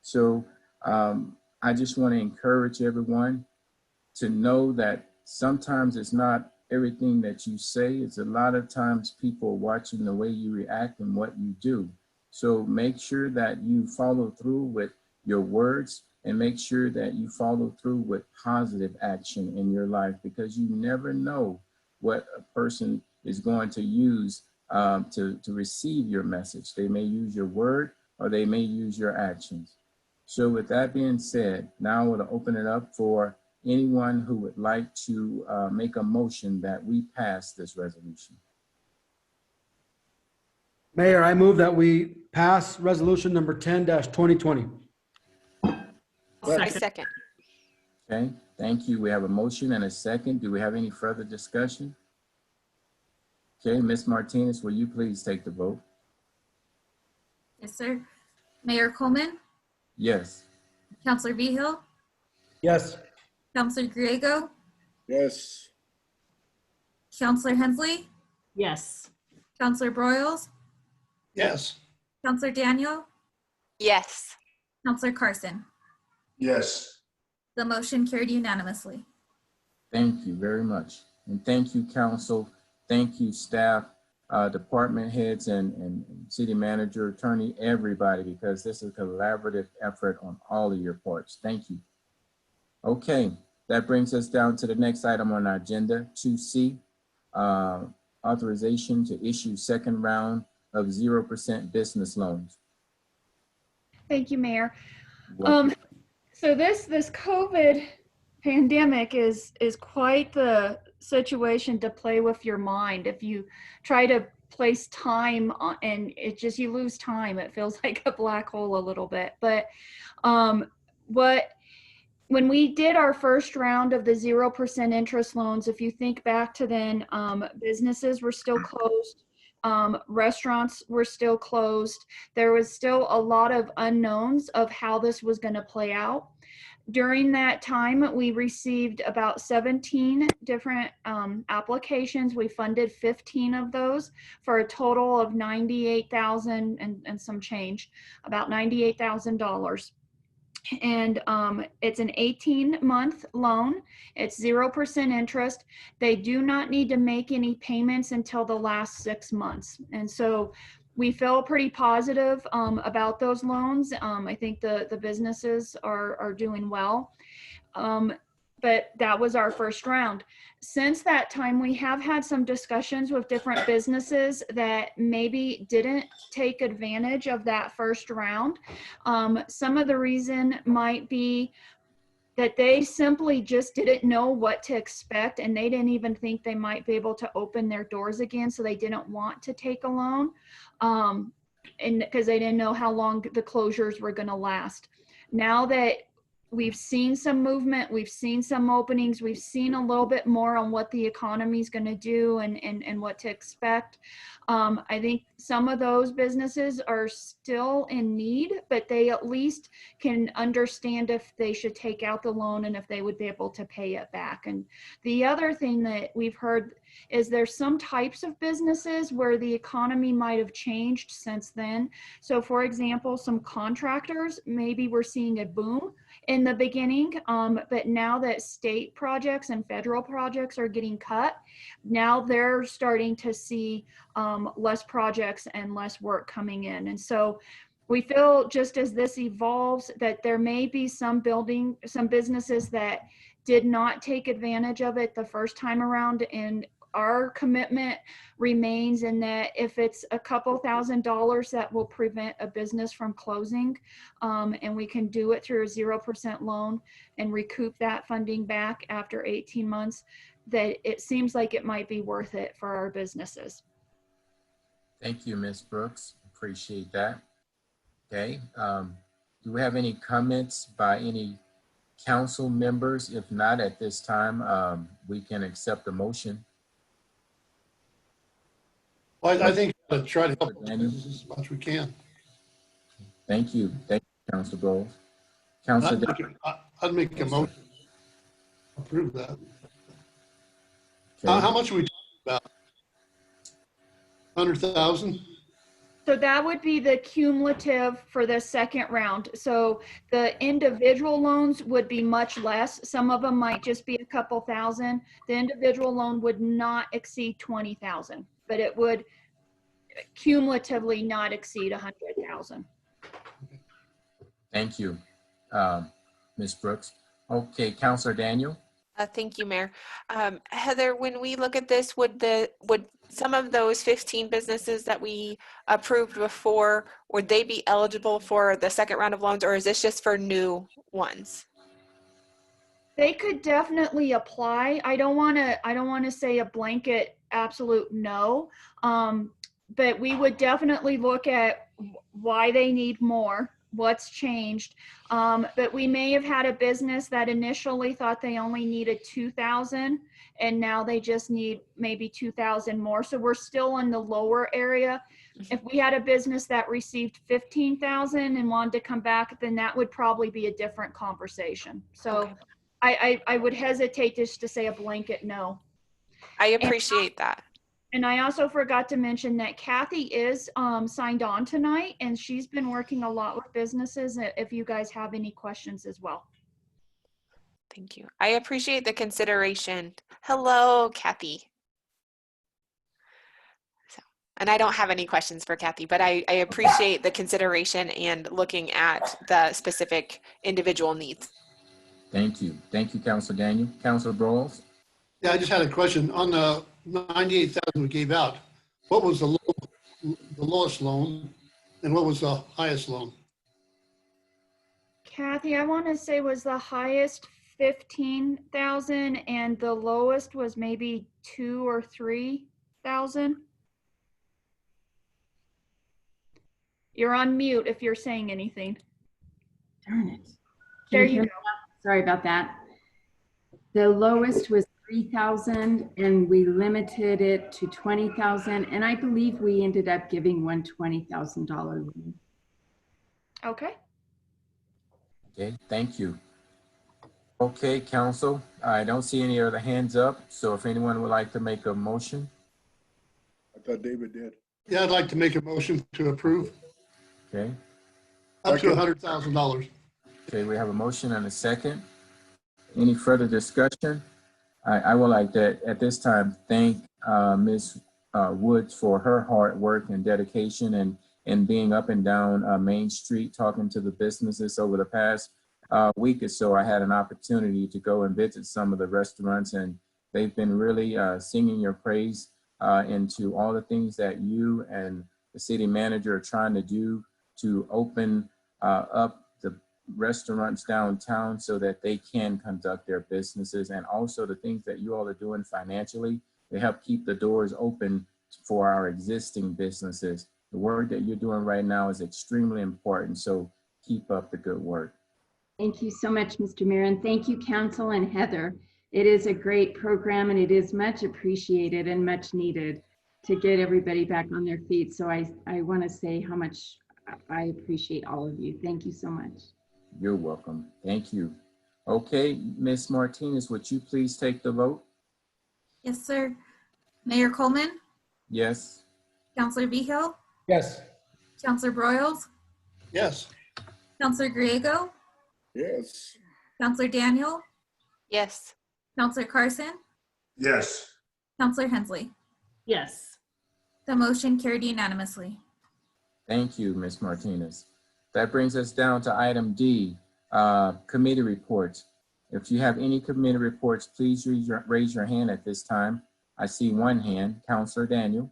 So I just want to encourage everyone to know that sometimes it's not everything that you say. It's a lot of times people watching the way you react and what you do. So make sure that you follow through with your words, and make sure that you follow through with positive action in your life, because you never know what a person is going to use to receive your message. They may use your word or they may use your actions. So with that being said, now I want to open it up for anyone who would like to make a motion that we pass this resolution. Mayor, I move that we pass resolution number 10-2020. I second. Okay, thank you. We have a motion and a second. Do we have any further discussion? Okay, Ms. Martinez, will you please take the vote? Yes, sir. Mayor Coleman, Yes. Councilor Vigil, Yes. Councilor Griego, Yes. Councilor Hensley, Yes. Councilor Broyles, Yes. Councilor Daniel, Yes. Councilor Carson. Yes. The motion carried unanimously. Thank you very much. And thank you, council. Thank you, staff, department heads, and city manager, attorney, everybody, because this is a collaborative effort on all of your parts. Thank you. Okay, that brings us down to the next item on our agenda, 2C, authorization to issue second round of 0% business loans. Thank you, Mayor. Welcome. So this COVID pandemic is quite the situation to play with your mind. If you try to place time on, and you lose time, it feels like a black hole a little bit. But when we did our first round of the 0% interest loans, if you think back to then, businesses were still closed. Restaurants were still closed. There was still a lot of unknowns of how this was going to play out. During that time, we received about 17 different applications. We funded 15 of those for a total of $98,000 and some change, about $98,000. And it's an 18-month loan. It's 0% interest. They do not need to make any payments until the last 6 months. And so we feel pretty positive about those loans. I think the businesses are doing well. But that was our first round. Since that time, we have had some discussions with different businesses that maybe didn't take advantage of that first round. Some of the reason might be that they simply just didn't know what to expect, and they didn't even think they might be able to open their doors again, so they didn't want to take a loan, and because they didn't know how long the closures were going to last. Now that we've seen some movement, we've seen some openings, we've seen a little bit more on what the economy is going to do and what to expect. I think some of those businesses are still in need, but they at least can understand if they should take out the loan and if they would be able to pay it back. And the other thing that we've heard is there's some types of businesses where the economy might have changed since then. So for example, some contractors, maybe we're seeing a boom in the beginning, but now that state projects and federal projects are getting cut, now they're starting to see less projects and less work coming in. And so we feel, just as this evolves, that there may be some businesses that did not take advantage of it the first time around, and our commitment remains in that if it's a couple $1,000s that will prevent a business from closing, and we can do it through a 0% loan and recoup that funding back after 18 months, that it seems like it might be worth it for our businesses. Thank you, Ms. Brooks. Appreciate that. Okay. Do we have any comments by any council members? If not, at this time, we can accept the motion. Well, I think try to help businesses as much as we can. Thank you. Thank you, Councilor Bowles. Councilor, I'd make a motion. Approve that. okay. How much are we talking about? 100,000? So that would be the cumulative for the second round. So the individual loans would be much less. Some of them might just be a couple thousand. The individual loan would not exceed 20,000, but it would cumulatively not exceed 100,000. Thank you, Ms. Brooks. Okay, Councilor Daniel. Thank you, Mayor. Heather, when we look at this, would some of those 15 businesses that we approved before, would they be eligible for the second round of loans, or is this just for new ones? They could definitely apply. I don't want to say a blanket absolute no, but we would definitely look at why they need more, what's changed. But we may have had a business that initially thought they only needed 2,000 and now they just need maybe 2,000 more. So we're still in the lower area. If we had a business that received 15,000 and wanted to come back, then that would probably be a different conversation. So okay. I would hesitate just to say a blanket no. I appreciate that. And I also forgot to mention that Kathy is signed on tonight, and she's been working a lot with businesses if you guys have any questions as well. Thank you. I appreciate the consideration. Hello, Kathy. And I don't have any questions for Kathy, but I appreciate the consideration and looking at the specific individual needs. Thank you. Thank you, Councilor Daniel. Councilor Bowles. Yeah, I just had a question on the 98,000 we gave out. What was the lowest loan and what was the highest loan? Kathy, I want to say was the highest 15,000 and the lowest was maybe 2,000 or 3,000. You're on mute if you're saying anything. Darn it. There you go. Sorry about that. The lowest was 3,000 and we limited it to 20,000. And I believe we ended up giving one $20,000 loan. Okay. Okay, thank you. Okay, council, I don't see any other hands up. So if anyone would like to make a motion. I thought David did. Yeah, I'd like to make a motion to approve Okay, up to $100,000. okay, we have a motion and a second. Any further discussion? I would like to, at this time, thank Ms. Woods for her hard work and dedication and being up and down Main Street, talking to the businesses over the past week or so. I had an opportunity to go and visit some of the restaurants, and they've been really singing your praise into all the things that you and the city manager are trying to do to open up the restaurants downtown so that they can conduct their businesses, and also the things that you all are doing financially to help keep the doors open for our existing businesses. The work that you're doing right now is extremely important, so keep up the good work. Thank you so much, Mr. Mayor, and thank you, Council and Heather. It is a great program and it is much appreciated and much needed to get everybody back on their feet. So I want to say how much I appreciate all of you. Thank you so much. You're welcome. Thank you. Okay, Ms. Martinez, would you please take the vote? Yes, sir. Mayor Coleman, Yes. Councilor Vigil, Yes. Councilor Broyles, Yes. Councilor Griego, Yes. Councilor Daniel, Yes. Councilor Carson, Yes. Councilor Hensley. Yes. The motion carried unanimously. Thank you, Ms. Martinez. That brings us down to item D, committee reports. If you have any committee reports, please raise your hand at this time. I see one hand, Councilor Daniel.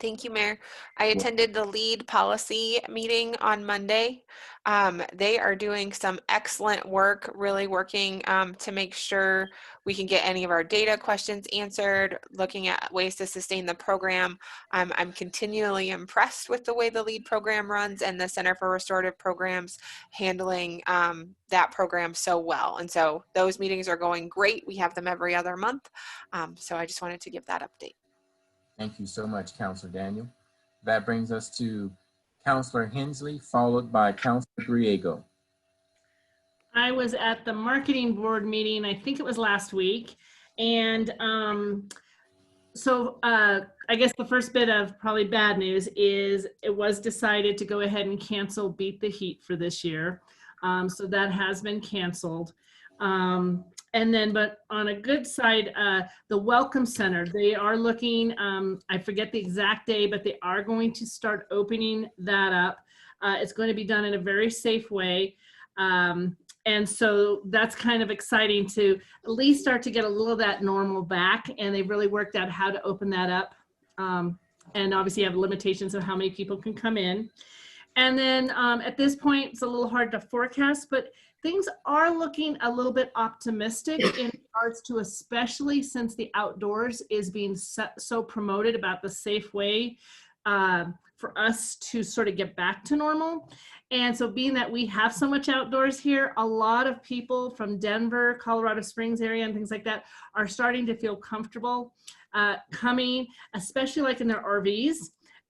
Thank you, Mayor. I attended the lead policy meeting on Monday. They are doing some excellent work, really working to make sure we can get any of our data questions answered, looking at ways to sustain the program. I'm continually impressed with the way the lead program runs and the Center for Restorative Programs handling that program so well. And so those meetings are going great. We have them every other month. So I just wanted to give that update. Thank you so much, Councilor Daniel. That brings us to Councilor Hensley, followed by Councilor Griego. I was at the marketing board meeting, I think it was last week. And I guess the first bit of probably bad news is it was decided to go ahead and cancel Beat the Heat for this year. So that has been canceled. And then, but on a good side, the Welcome Center, they are looking, I forget the exact day, but they are going to start opening that up. It's going to be done in a very safe way. And so that's kind of exciting to at least start to get a little of that normal back. And they've really worked out how to open that up. And obviously have limitations of how many people can come in. And then at this point, it's a little hard to forecast, but things are looking a little bit optimistic in regards to, especially since the outdoors is being so promoted about the safe way for us to sort of get back to normal. And so being that we have so much outdoors here, a lot of people from Denver, Colorado Springs area and things like that are starting to feel comfortable coming, especially like in their RVs,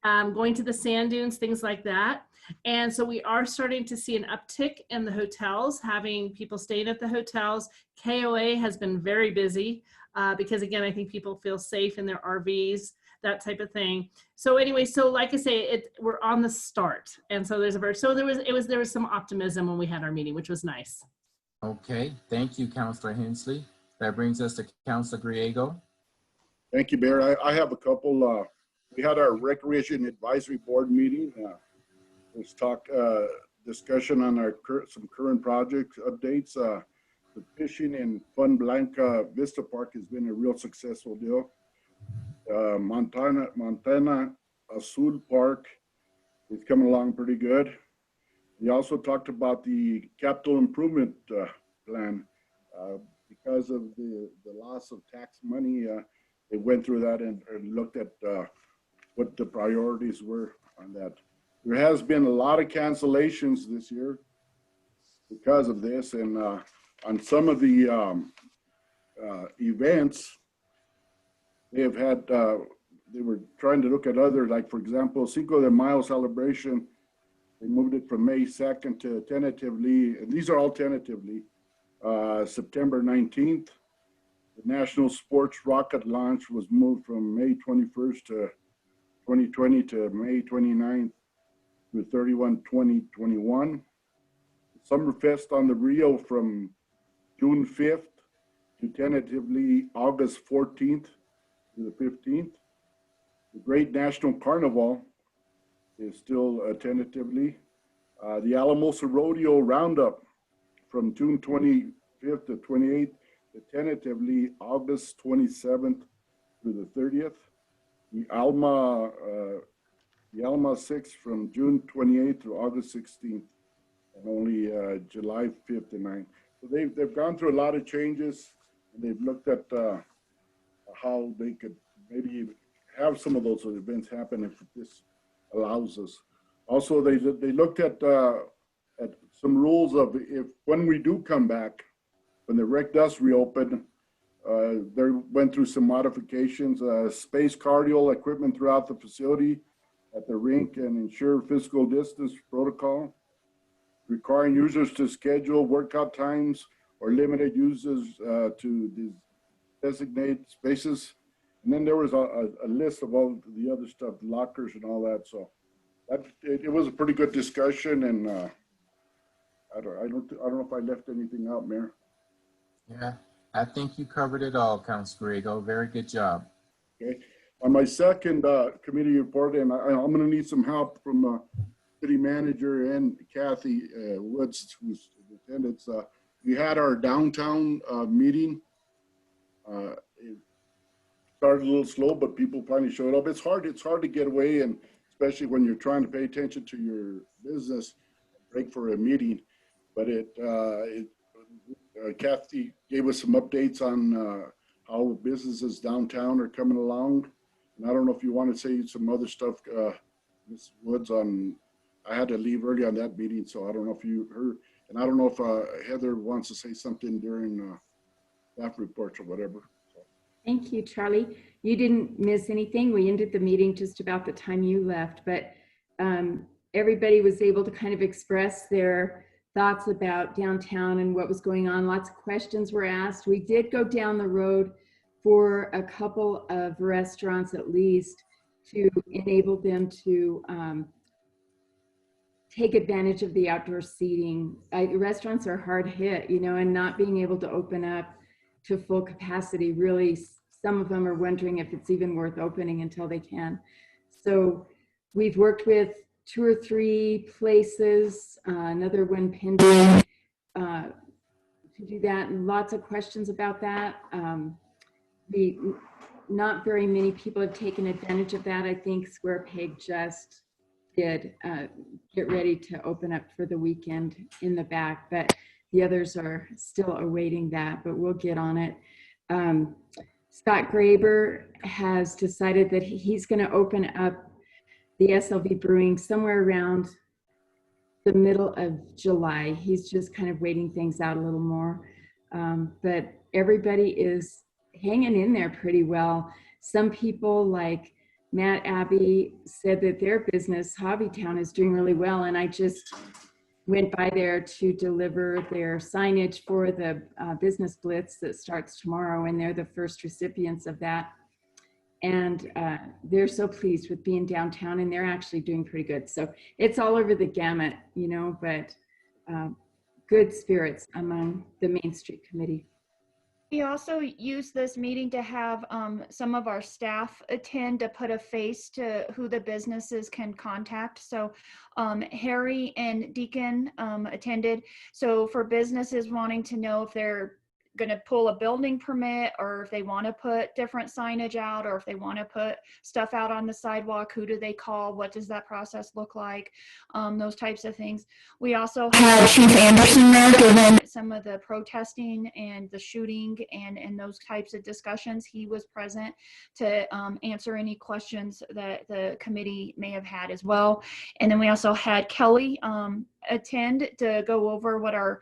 going to the sand dunes, things like that. And so we are starting to see an uptick in the hotels, having people staying at the hotels. KOA has been very busy because again, I think people feel safe in their RVs, that type of thing. So anyway, so like I say, we're on the start. And so there was some optimism when we had our meeting, which was nice. Okay, thank you, Councilor Hensley. That brings us to Councilor Griego. Thank you, Mayor. I have a couple, we had our Recreation Advisory Board meeting. Let's talk discussion on our some current project updates. The fishing in Fun Blanca Vista Park has been a real successful deal. Montana Azul Park is coming along pretty good. We also talked about the capital improvement plan. Because of the loss of tax money, they went through that and looked at what the priorities were on that. There has been a lot of cancellations this year because of this, and on some of the events, they have had, they were trying to look at other, like for example, Cinco de Mayo celebration. They moved it from May 2nd to tentatively, and these are all tentatively, September 19th. The National Sports Rocket Launch was moved from May 21st to 2020 to May 29th through 31/2021. Summerfest on the Rio from June 5th to tentatively August 14th to the 15th. The Great National Carnival is still tentatively. The Alamosa Rodeo Roundup from June 25th to 28th to tentatively August 27th through the 30th. The Alma 6 from June 28th to August 16th, and only July 5th and 9th. So they've gone through a lot of changes, and they've looked at how they could maybe have some of those events happen if this allows us. Also, they looked at some rules of if when we do come back, when the rec does reopen, they went through some modifications, space cardio equipment throughout the facility at the rink and ensure physical distance protocol, requiring users to schedule workout times or limited users to these designated spaces. And then there was a list of all the other stuff, lockers and all that. So it was a pretty good discussion, and I don't know if I left anything out, Mayor. Yeah, I think you covered it all, Councilor Griego. Very good job. Okay. On my second committee report, and I'm going to need some help from city manager and Kathy Woods, who's in attendance. We had our downtown meeting. It started a little slow, but people finally showed up. It's hard to get away, and especially when you're trying to pay attention to your business, break for a meeting. But Kathy gave us some updates on how businesses downtown are coming along. And I don't know if you want to say some other stuff, Ms. Woods, I had to leave early on that meeting, so I don't know if you heard, and I don't know if Heather wants to say something during staff reports or whatever. So. Thank you, Charlie. You didn't miss anything. We ended the meeting just about the time you left, but everybody was able to kind of express their thoughts about downtown and what was going on. Lots of questions were asked. We did go down the road for a couple of restaurants at least to enable them to take advantage of the outdoor seating. Restaurants are hard hit, you know, and not being able to open up to full capacity, really, some of them are wondering if it's even worth opening until they can. So we've worked with 2 or 3 places, another one pending to do that, and lots of questions about that. Not very many people have taken advantage of that. I think Square Peg just did get ready to open up for the weekend in the back, but the others are still awaiting that, but we'll get on it. Scott Graber has decided that he's going to open up the SLV Brewing somewhere around the middle of July. He's just kind of waiting things out a little more, but everybody is hanging in there pretty well. Some people like Matt Abbey said that their business, Hobbytown, is doing really well, and I just went by there to deliver their signage for the business blitz that starts tomorrow, and they're the first recipients of that. And they're so pleased with being downtown, and they're actually doing pretty good. So it's all over the gamut, you know, but good spirits among the Main Street Committee. We also use this meeting to have some of our staff attend to put a face to who the businesses can contact. So Harry and Deacon attended. So for businesses wanting to know if they're going to pull a building permit, or if they want to put different signage out, or if they want to put stuff out on the sidewalk, who do they call? What does that process look like? Those types of things. We also had Chief Anderson there given some of the protesting and the shooting and those types of discussions. He was present to answer any questions that the committee may have had as well. And then we also had Kelly attend to go over what our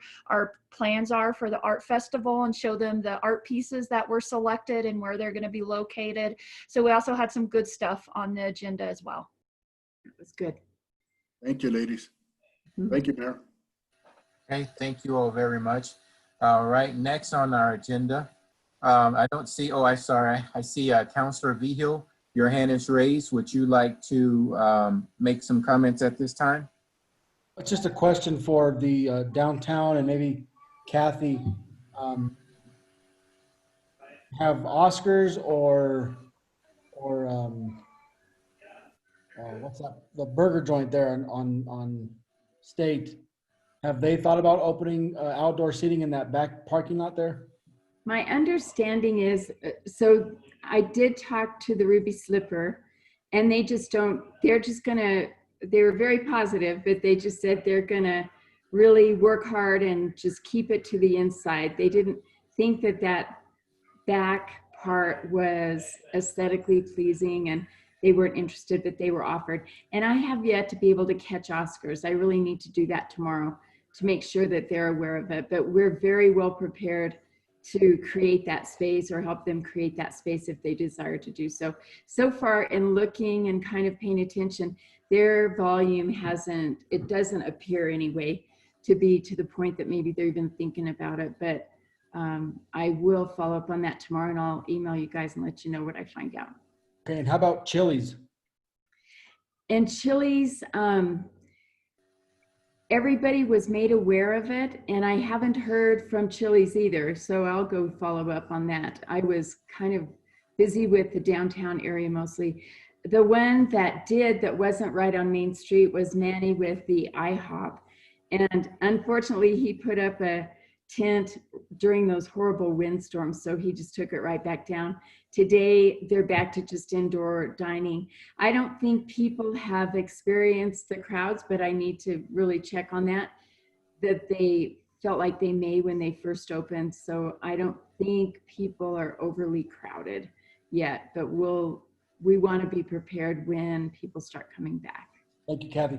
plans are for the art festival and show them the art pieces that were selected and where they're going to be located. So we also had some good stuff on the agenda as well. It was good. Thank you, ladies. Thank you, Mayor. Okay, thank you all very much. All right, next on our agenda, I don't see, oh, I'm sorry. I see Councilor Vigil, your hand is raised. Would you like to make some comments at this time? It's just a question for the downtown and maybe Kathy. Have Oscars or what's that? The burger joint there on State. Have they thought about opening outdoor seating in that back parking lot there? My understanding is, so I did talk to the Ruby Slipper, and they just don't, they're just gonna, they were very positive, but they just said they're gonna really work hard and just keep it to the inside. They didn't think that that back part was aesthetically pleasing, and they weren't interested, but they were offered. And I have yet to be able to catch Oscars. I really need to do that tomorrow to make sure that they're aware of it, but we're very well prepared to create that space or help them create that space if they desire to do so. So far, in looking and kind of paying attention, their volume hasn't, it doesn't appear anyway to be to the point that maybe they're even thinking about it, but I will follow up on that tomorrow, and I'll email you guys and let you know what I find out. Okay, and how about Chili's? And Chili's, everybody was made aware of it, and I haven't heard from Chili's either, so I'll go follow up on that. I was kind of busy with the downtown area mostly. The one that wasn't right on Main Street was Manny with the IHOP, and unfortunately he put up a tent during those horrible windstorms, so he just took it right back down. Today they're back to just indoor dining. I don't think people have experienced the crowds, but I need to really check on that they felt like they may when they first opened. So I don't think people are overly crowded yet, but we want to be prepared when people start coming back. Thank you, Kathy.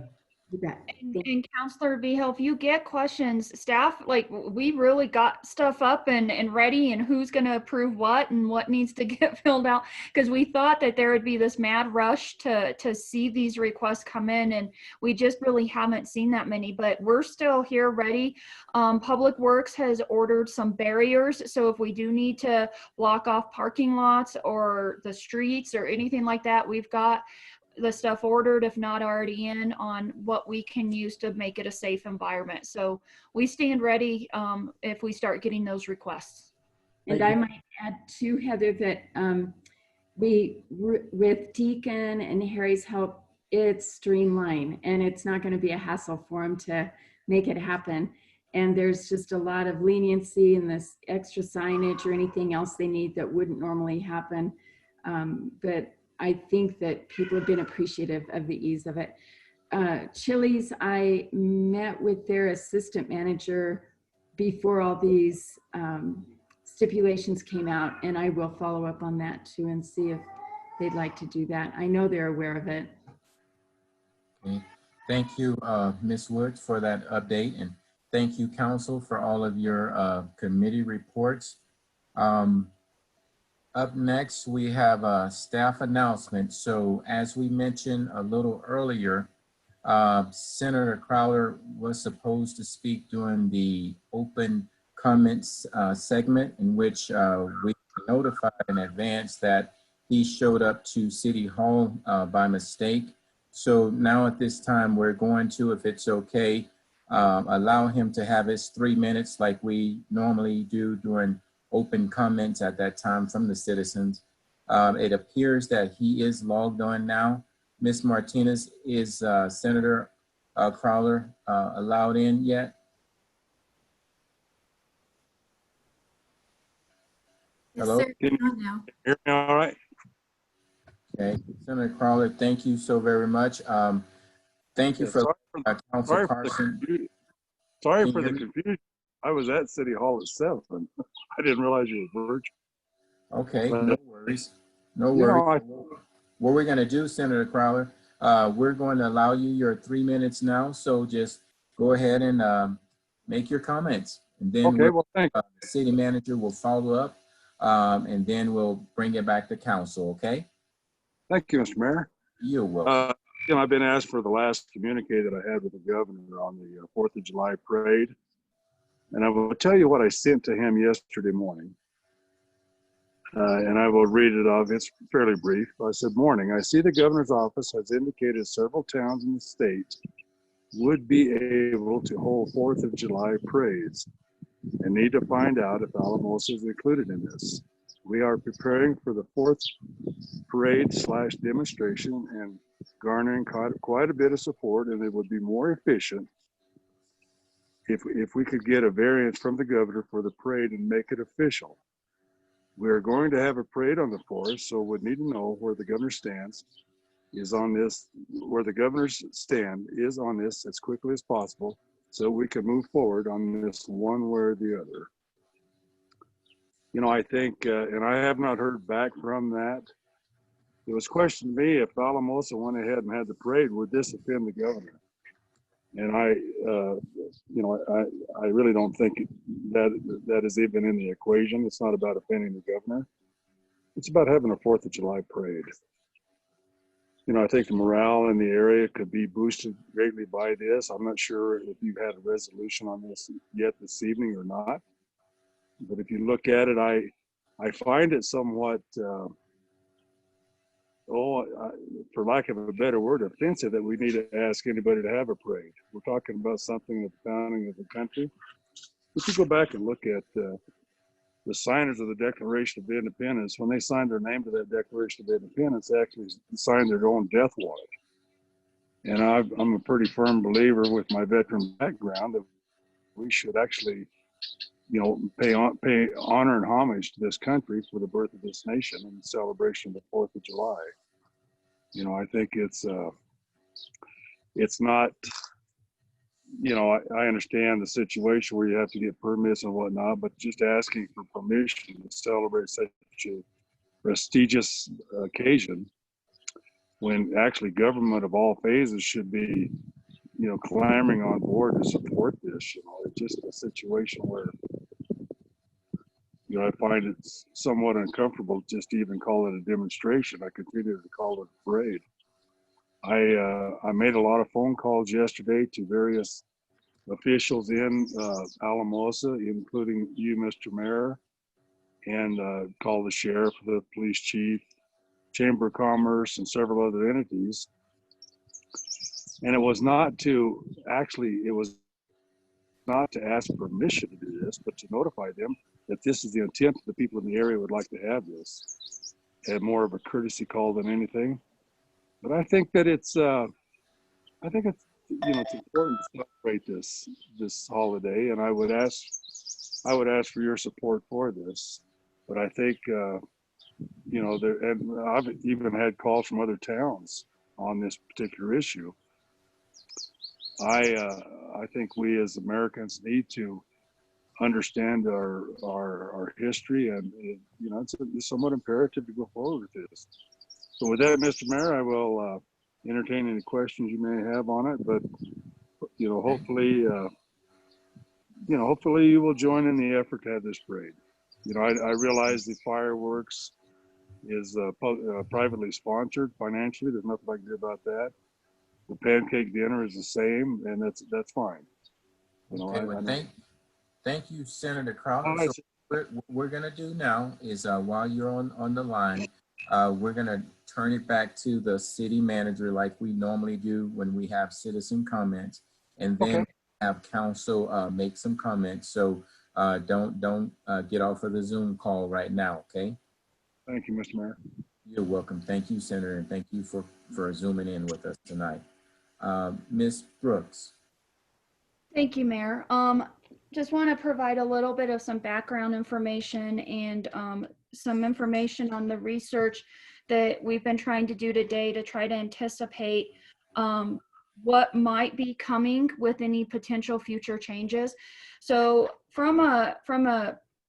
You bet. And Counselor Vigil, if you get questions, staff, like we really got stuff up and ready, and who's going to approve what and what needs to get filled out, because we thought that there would be this mad rush to see these requests come in, and we just really haven't seen that many, but we're still here ready. Public Works has ordered some barriers, so if we do need to block off parking lots or the streets or anything like that, we've got the stuff ordered, if not already in, on what we can use to make it a safe environment. So we stand ready if we start getting those requests. And I might add too, Heather, that with Deacon and Harry's help, it's streamlined and it's not going to be a hassle for them to make it happen. And there's just a lot of leniency in this extra signage or anything else they need that wouldn't normally happen. But I think that people have been appreciative of the ease of it. Chili's, I met with their assistant manager before all these stipulations came out, and I will follow up on that too and see if they'd like to do that. I know they're aware of it. Okay. Thank you, Ms. Woods, for that update, and thank you, Council, for all of your committee reports. Up next, we have a staff announcement. So as we mentioned a little earlier, Senator Crowder was supposed to speak during the open comments segment, in which we notified in advance that he showed up to City Hall by mistake. So now at this time, we're going to, if it's okay, allow him to have his 3 minutes like we normally do during open comments at that time from the citizens. It appears that he is logged on now. Ms. Martinez, is Senator Crowder allowed in yet? Hello? Yes, sir. On now. Hear me all right? Okay, Senator Crowder, thank you so very much. Thank you for Council Carson. Sorry for the confusion. I was at City Hall at 7. I didn't realize you were virtual. Okay, no worries. No worries. What we're going to do, Senator Crowder, we're going to allow you your 3 minutes now. So just go ahead and make your comments. And then Okay, well, thank you. the city manager will follow up, and then we'll bring it back to council, okay? Thank you, Mr. Mayor. You're welcome. I've been asked for the last communique that I had with the governor on the 4th of July parade. And I will tell you what I sent to him yesterday morning. And I will read it off. It's fairly brief. I said, morning, I see the governor's office has indicated several towns in the state would be able to hold 4th of July parades and need to find out if Alamosa is included in this. We are preparing for the 4th parade / demonstration and garnering quite a bit of support, and it would be more efficient if we could get a variance from the governor for the parade and make it official. We are going to have a parade on the 4th, so we need to know where the governor stands is on this, where the governor's stand is on this as quickly as possible, so we can move forward on this one way or the other. You know, I think, and I have not heard back from that. It was questioned to me if Alamosa went ahead and had the parade, would this offend the governor? And I really don't think that is even in the equation. It's not about offending the governor. It's about having a 4th of July parade. You know, I think the morale in the area could be boosted greatly by this. I'm not sure if you've had a resolution on this yet this evening or not. But if you look at it, I find it somewhat, for lack of a better word, offensive that we need to ask anybody to have a parade. We're talking about something at the founding of the country. If you go back and look at the signers of the Declaration of Independence, when they signed their name to that Declaration of Independence, they actually signed their own death warrant. And I'm a pretty firm believer with my veteran background that we should actually, you know, pay honor and homage to this country for the birth of this nation and the celebration of the 4th of July. You know, I think it's not, you know, I understand the situation where you have to get permits and whatnot, but just asking for permission to celebrate such a prestigious occasion when actually government of all phases should be, you know, clamoring on board to support this. You know, it's just a situation where, you know, I find it somewhat uncomfortable just to even call it a demonstration. I continue to call it a parade. I made a lot of phone calls yesterday to various officials in Alamosa, including you, Mr. Mayor, and called the sheriff, the police chief, Chamber of Commerce, and several other entities. And it was not to ask permission to do this, but to notify them that this is the intent of the people in the area would like to have this. And more of a courtesy call than anything. But I think that it's you know, it's important to celebrate this holiday, and I would ask for your support for this. But I think you know, and I've even had calls from other towns on this particular issue. I think we as Americans need to understand our history, and you know, it's somewhat imperative to go forward with this. So with that, Mr. Mayor, I will entertain any questions you may have on it. But you know, hopefully you will join in the effort to have this parade. You know, I realize the fireworks is privately sponsored financially. There's nothing I can do about that. The pancake dinner is the same, and that's fine. You know, Okay, well, thank you, Senator Crowder. Right. So what we're gonna do now is while you're on the line, we're gonna turn it back to the city manager like we normally do when we have citizen comments, and then have council make some comments. So don't get off of the Zoom call right now, okay? Thank you, Mr. Mayor. You're welcome. Thank you, Senator, and thank you for zooming in with us tonight. Ms. Brooks. Thank you, Mayor. Just want to provide a little bit of some background information and some information on the research that we've been trying to do today to try to anticipate what might be coming with any potential future changes. So from a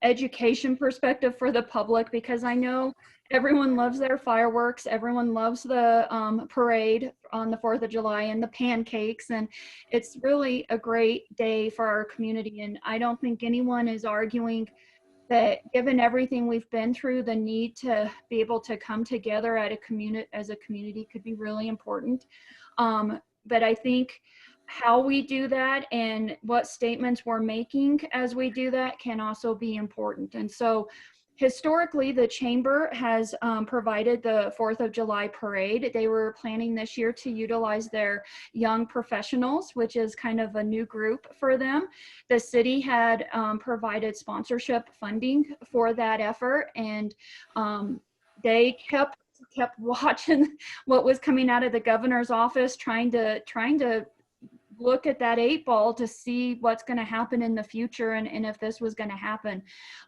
education perspective for the public, because I know everyone loves their fireworks, everyone loves the parade on the 4th of July and the pancakes, and it's really a great day for our community. And I don't think anyone is arguing that, given everything we've been through, the need to be able to come together at as a community could be really important. But I think how we do that and what statements we're making as we do that can also be important. And so historically, the chamber has provided the 4th of July parade. They were planning this year to utilize their young professionals, which is kind of a new group for them. The city had provided sponsorship funding for that effort, and they kept watching what was coming out of the governor's office, trying to look at that 8 ball to see what's going to happen in the future, and if this was going to happen.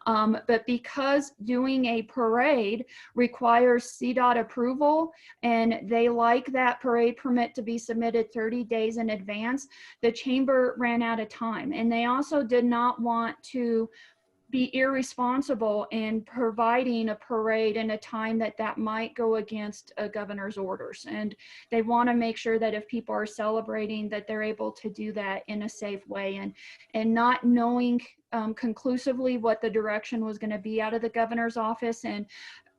But because doing a parade requires CDOT approval, and they like that parade permit to be submitted 30 days in advance, the chamber ran out of time. And they also did not want to be irresponsible in providing a parade in a time that might go against a governor's orders. And they want to make sure that if people are celebrating, that they're able to do that in a safe way. And not knowing conclusively what the direction was going to be out of the governor's office, and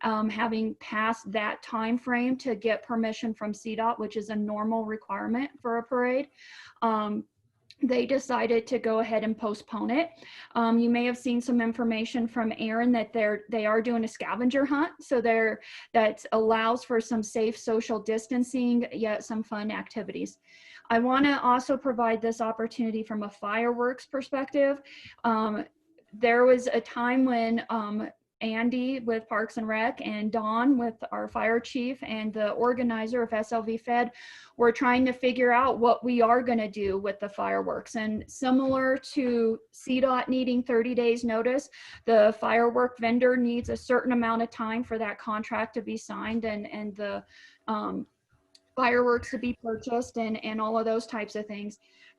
having passed that time frame to get permission from CDOT, which is a normal requirement for a parade, they decided to go ahead and postpone it. You may have seen some information from Aaron that they are doing a scavenger hunt. So that allows for some safe social distancing, yet some fun activities. I want to also provide this opportunity from a fireworks perspective. There was a time when Andy with Parks and Rec and Dawn with our fire chief and the organizer of SLV Fed were trying to figure out what we are going to do with the fireworks. And similar to CDOT needing 30 days notice, the firework vendor needs a certain amount of time for that contract to be signed and the fireworks to be purchased and all of those types of things.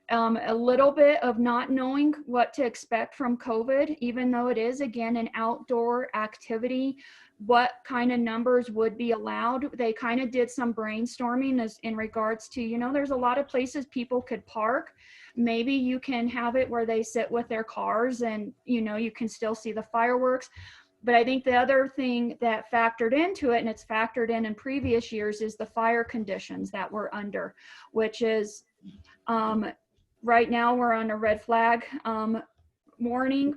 A little bit of not knowing what to expect from COVID, even though it is, again, an outdoor activity, what kind of numbers would be allowed. They kind of did some brainstorming as in regards to, there's a lot of places people could park. Maybe you can have it where they sit with their cars and, you can still see the fireworks. But I think the other thing that factored into it, and it's factored in previous years, is the fire conditions that we're under, which is, right now we're on a red flag warning.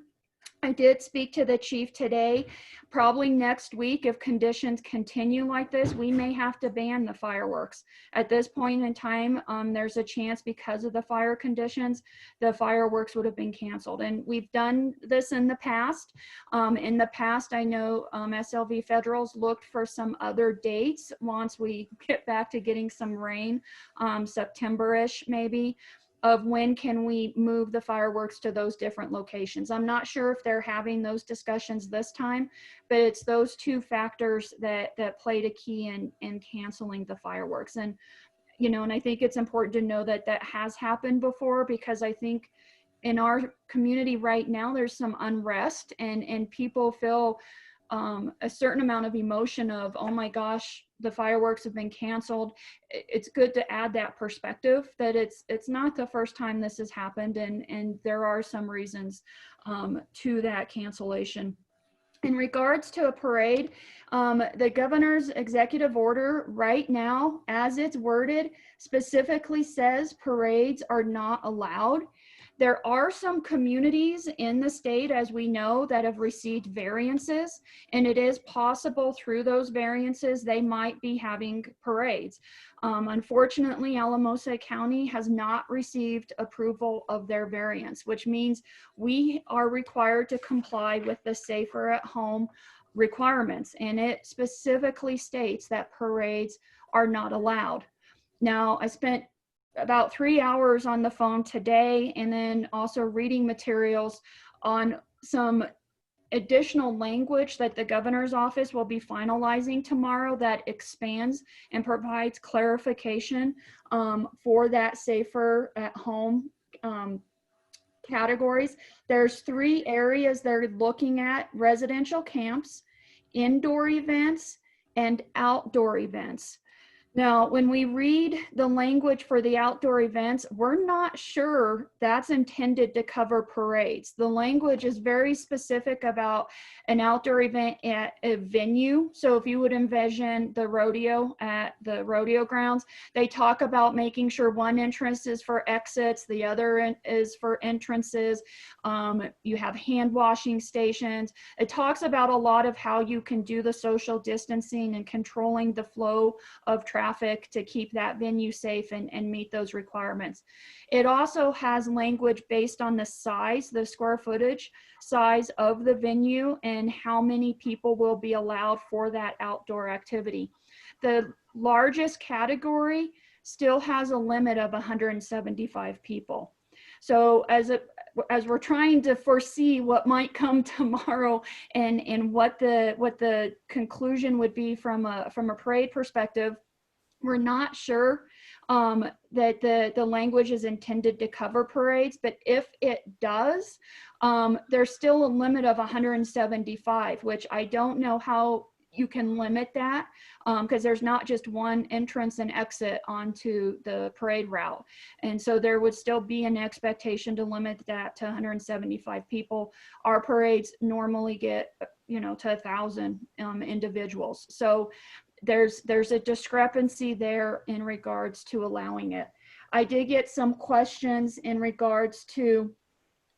I did speak to the chief today. Probably next week, if conditions continue like this, we may have to ban the fireworks. At this point in time, there's a chance, because of the fire conditions, the fireworks would have been canceled. And we've done this in the past. In the past, I know SLV Federals looked for some other dates once we get back to getting some rain, September-ish maybe, of when can we move the fireworks to those different locations. I'm not sure if they're having those discussions this time, but it's those two factors that played a key in canceling the fireworks. And, and I think it's important to know that has happened before, because I think in our community right now, there's some unrest and people feel a certain amount of emotion of, oh my gosh, the fireworks have been canceled. It's good to add that perspective that it's not the first time this has happened, and there are some reasons to that cancellation. In regards to a parade, the governor's executive order right now, as it's worded, specifically says parades are not allowed. There are some communities in the state, as we know, that have received variances, and it is possible through those variances they might be having parades. Unfortunately, Alamosa County has not received approval of their variance, which means we are required to comply with the Safer at Home requirements, and it specifically states that parades are not allowed. Now, I spent about 3 hours on the phone today, and then also reading materials on some additional language that the governor's office will be finalizing tomorrow that expands and provides clarification for that Safer at Home categories. There's 3 areas they're looking at: residential camps, indoor events, and outdoor events. Now, when we read the language for the outdoor events, we're not sure that's intended to cover parades. The language is very specific about an outdoor event at a venue. So if you would envision the rodeo at the rodeo grounds, they talk about making sure one entrance is for exits, the other is for entrances. You have hand washing stations. It talks about a lot of how you can do the social distancing and controlling the flow of traffic to keep that venue safe and meet those requirements. It also has language based on the size, the square footage size of the venue and how many people will be allowed for that outdoor activity. The largest category still has a limit of 175 people. So as we're trying to foresee what might come tomorrow and what the conclusion would be from a parade perspective, we're not sure that the language is intended to cover parades, but if it does, there's still a limit of 175, which I don't know how you can limit that because there's not just one entrance and exit onto the parade route. And so there would still be an expectation to limit that to 175 people. Our parades normally get, to 1,000 individuals. So there's a discrepancy there in regards to allowing it. I did get some questions in regards to,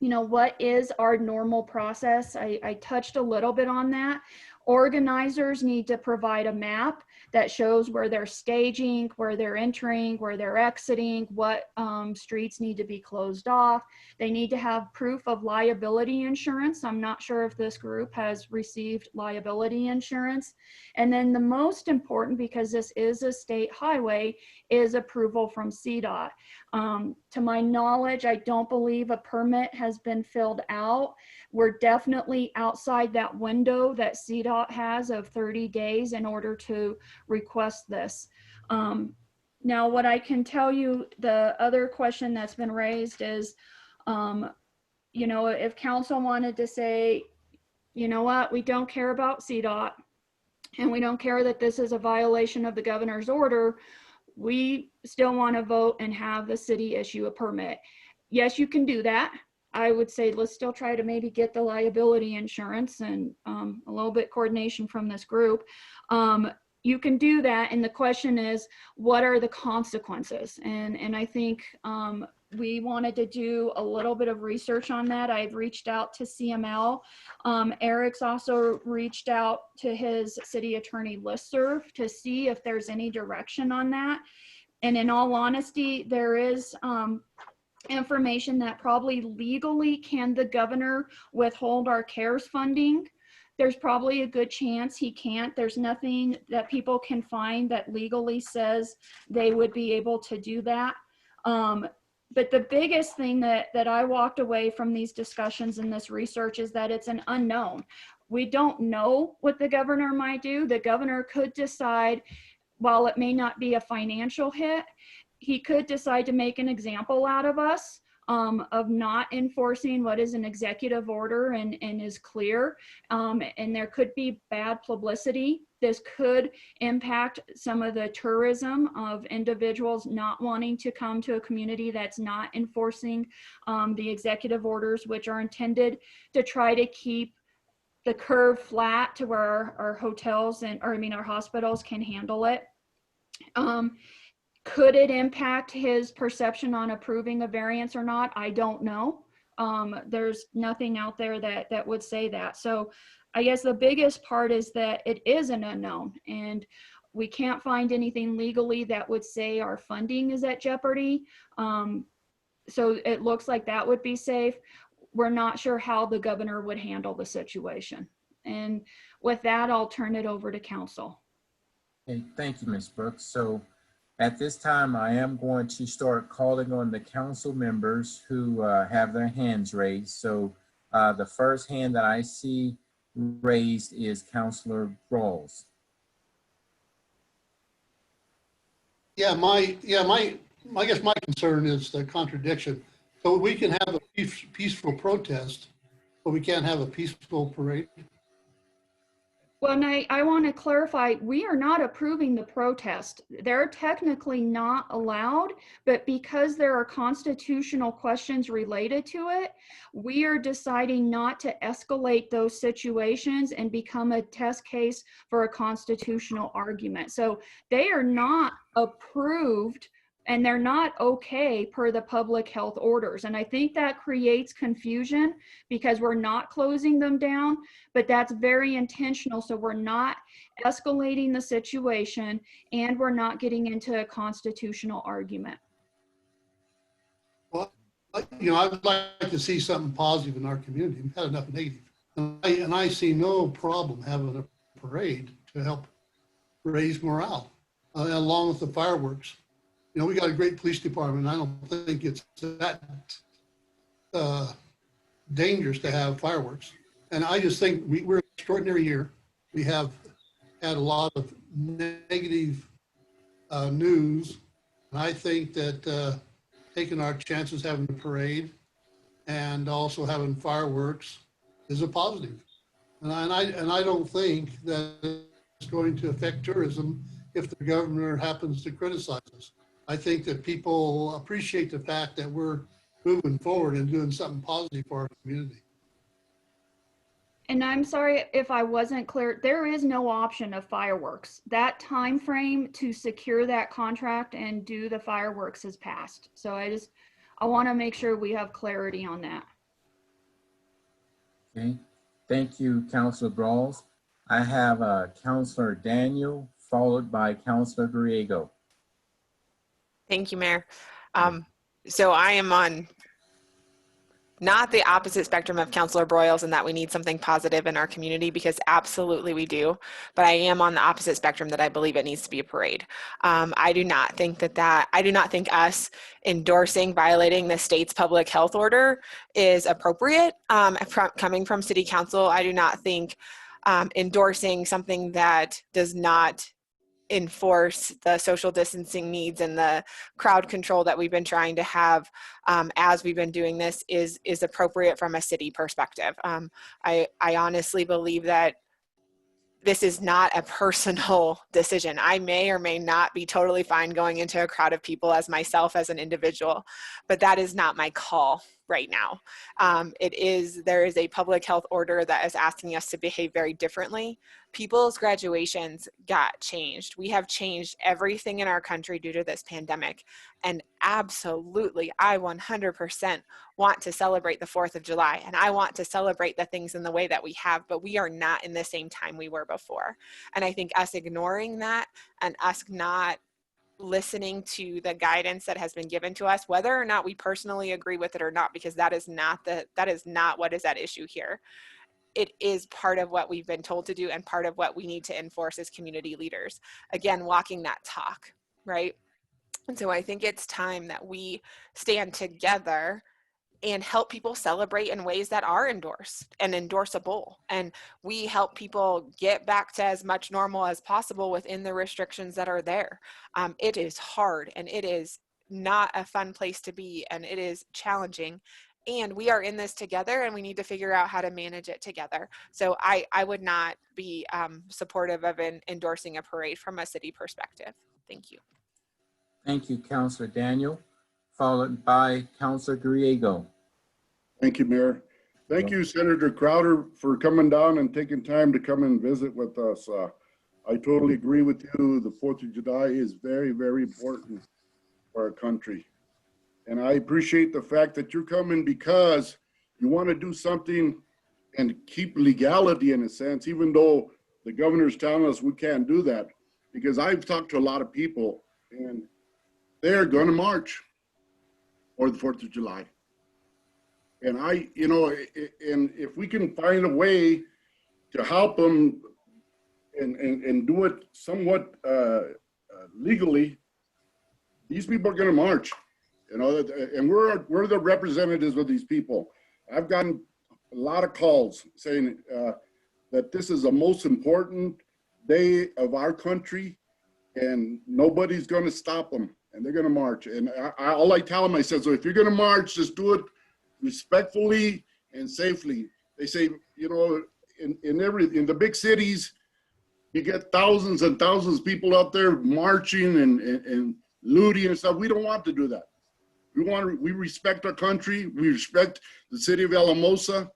what is our normal process? I touched a little bit on that. Organizers need to provide a map that shows where they're staging, where they're entering, where they're exiting, what streets need to be closed off. They need to have proof of liability insurance. I'm not sure if this group has received liability insurance. And then the most important, because this is a state highway, is approval from CDOT. To my knowledge, I don't believe a permit has been filled out. We're definitely outside that window that CDOT has of 30 days in order to request this. Now, what I can tell you, the other question that's been raised is, if council wanted to say, you know what, we don't care about CDOT and we don't care that this is a violation of the governor's order, we still want to vote and have the city issue a permit. Yes, you can do that. I would say let's still try to maybe get the liability insurance and a little bit coordination from this group. You can do that, and the question is, what are the consequences? And I think we wanted to do a little bit of research on that. I've reached out to CML. Eric's also reached out to his city attorney listserv to see if there's any direction on that. And in all honesty, there is information that probably legally can the governor withhold our CARES funding. There's probably a good chance he can't. There's nothing that people can find that legally says they would be able to do that. But the biggest thing that I walked away from these discussions and this research is that it's an unknown. We don't know what the governor might do. The governor could decide, while it may not be a financial hit, he could decide to make an example out of us of not enforcing what is an executive order and is clear. And there could be bad publicity. This could impact some of the tourism of individuals not wanting to come to a community that's not enforcing the executive orders, which are intended to try to keep the curve flat to where our hotels our hospitals can handle it. Could it impact his perception on approving a variance or not? I don't know. There's nothing out there that would say that. So I guess the biggest part is that it is an unknown, and we can't find anything legally that would say our funding is at jeopardy. So it looks like that would be safe. We're not sure how the governor would handle the situation. And with that, I'll turn it over to council. Okay, thank you, Ms. Brooks. So at this time, I am going to start calling on the council members who have their hands raised. So the first hand that I see raised is Councilor Rawls. I guess my concern is the contradiction. So we can have a peaceful protest, but we can't have a peaceful parade. Well, and I want to clarify, we are not approving the protest. They're technically not allowed, but because there are constitutional questions related to it, we are deciding not to escalate those situations and become a test case for a constitutional argument. So they are not approved and they're not okay per the public health orders. And I think that creates confusion because we're not closing them down, but that's very intentional. So we're not escalating the situation and we're not getting into a constitutional argument. Well, you know, I'd like to see something positive in our community. We've had enough negative. And I see no problem having a parade to help raise morale, along with the fireworks. You know, we got a great police department. I don't think it's that dangerous to have fireworks. And I just think we're an extraordinary year. We have had a lot of negative news. And I think that taking our chances having a parade and also having fireworks is a positive. And I don't think that it's going to affect tourism if the governor happens to criticize us. I think that people appreciate the fact that we're moving forward and doing something positive for our community. And I'm sorry if I wasn't clear, there is no option of fireworks. That time frame to secure that contract and do the fireworks has passed. So I want to make sure we have clarity on that. Okay, thank you, Councilor Brawls. I have Councilor Daniel, followed by Councilor Griego. Thank you, Mayor. So I am on not the opposite spectrum of Councilor Broyles in that we need something positive in our community, because absolutely we do, but I am on the opposite spectrum that I believe it needs to be a parade. I do not think I do not think us endorsing violating the state's public health order is appropriate. Coming from City Council, I do not think endorsing something that does not enforce the social distancing needs and the crowd control that we've been trying to have as we've been doing this is appropriate from a city perspective. I honestly believe that this is not a personal decision. I may or may not be totally fine going into a crowd of people as myself as an individual, but that is not my call right now. There is a public health order that is asking us to behave very differently. People's graduations got changed. We have changed everything in our country due to this pandemic. And absolutely, I 100% want to celebrate the 4th of July, and I want to celebrate the things in the way that we have, but we are not in the same time we were before. And I think us ignoring that and us not listening to the guidance that has been given to us, whether or not we personally agree with it or not, because that is not what is at issue here. It is part of what we've been told to do and part of what we need to enforce as community leaders. Again, walking that talk, right? And so I think it's time that we stand together and help people celebrate in ways that are endorsed and endorsable. And we help people get back to as much normal as possible within the restrictions that are there. It is hard and it is not a fun place to be, and it is challenging. And we are in this together and we need to figure out how to manage it together. So I would not be supportive of endorsing a parade from a city perspective. Thank you. Thank you, Councilor Daniel, followed by Councilor Griego. Thank you, Mayor. Thank you, Senator Crowder, for coming down and taking time to come and visit with us. I totally agree with you. The 4th of July is very, very important for our country. And I appreciate the fact that you're coming because you want to do something and keep legality in a sense, even though the governor's telling us we can't do that. Because I've talked to a lot of people and they're going to march for the 4th of July. And and if we can find a way to help them and do it somewhat legally, these people are going to march, and we're the representatives of these people. I've gotten a lot of calls saying that this is the most important day of our country and nobody's going to stop them. and they're gonna march. And all I tell them, I said, so if you're gonna march, just do it respectfully and safely. They say, you know, in the big cities, you get thousands and thousands of people out there marching and looting and stuff. We don't want to do that. We respect our country. We respect the city of Alamosa,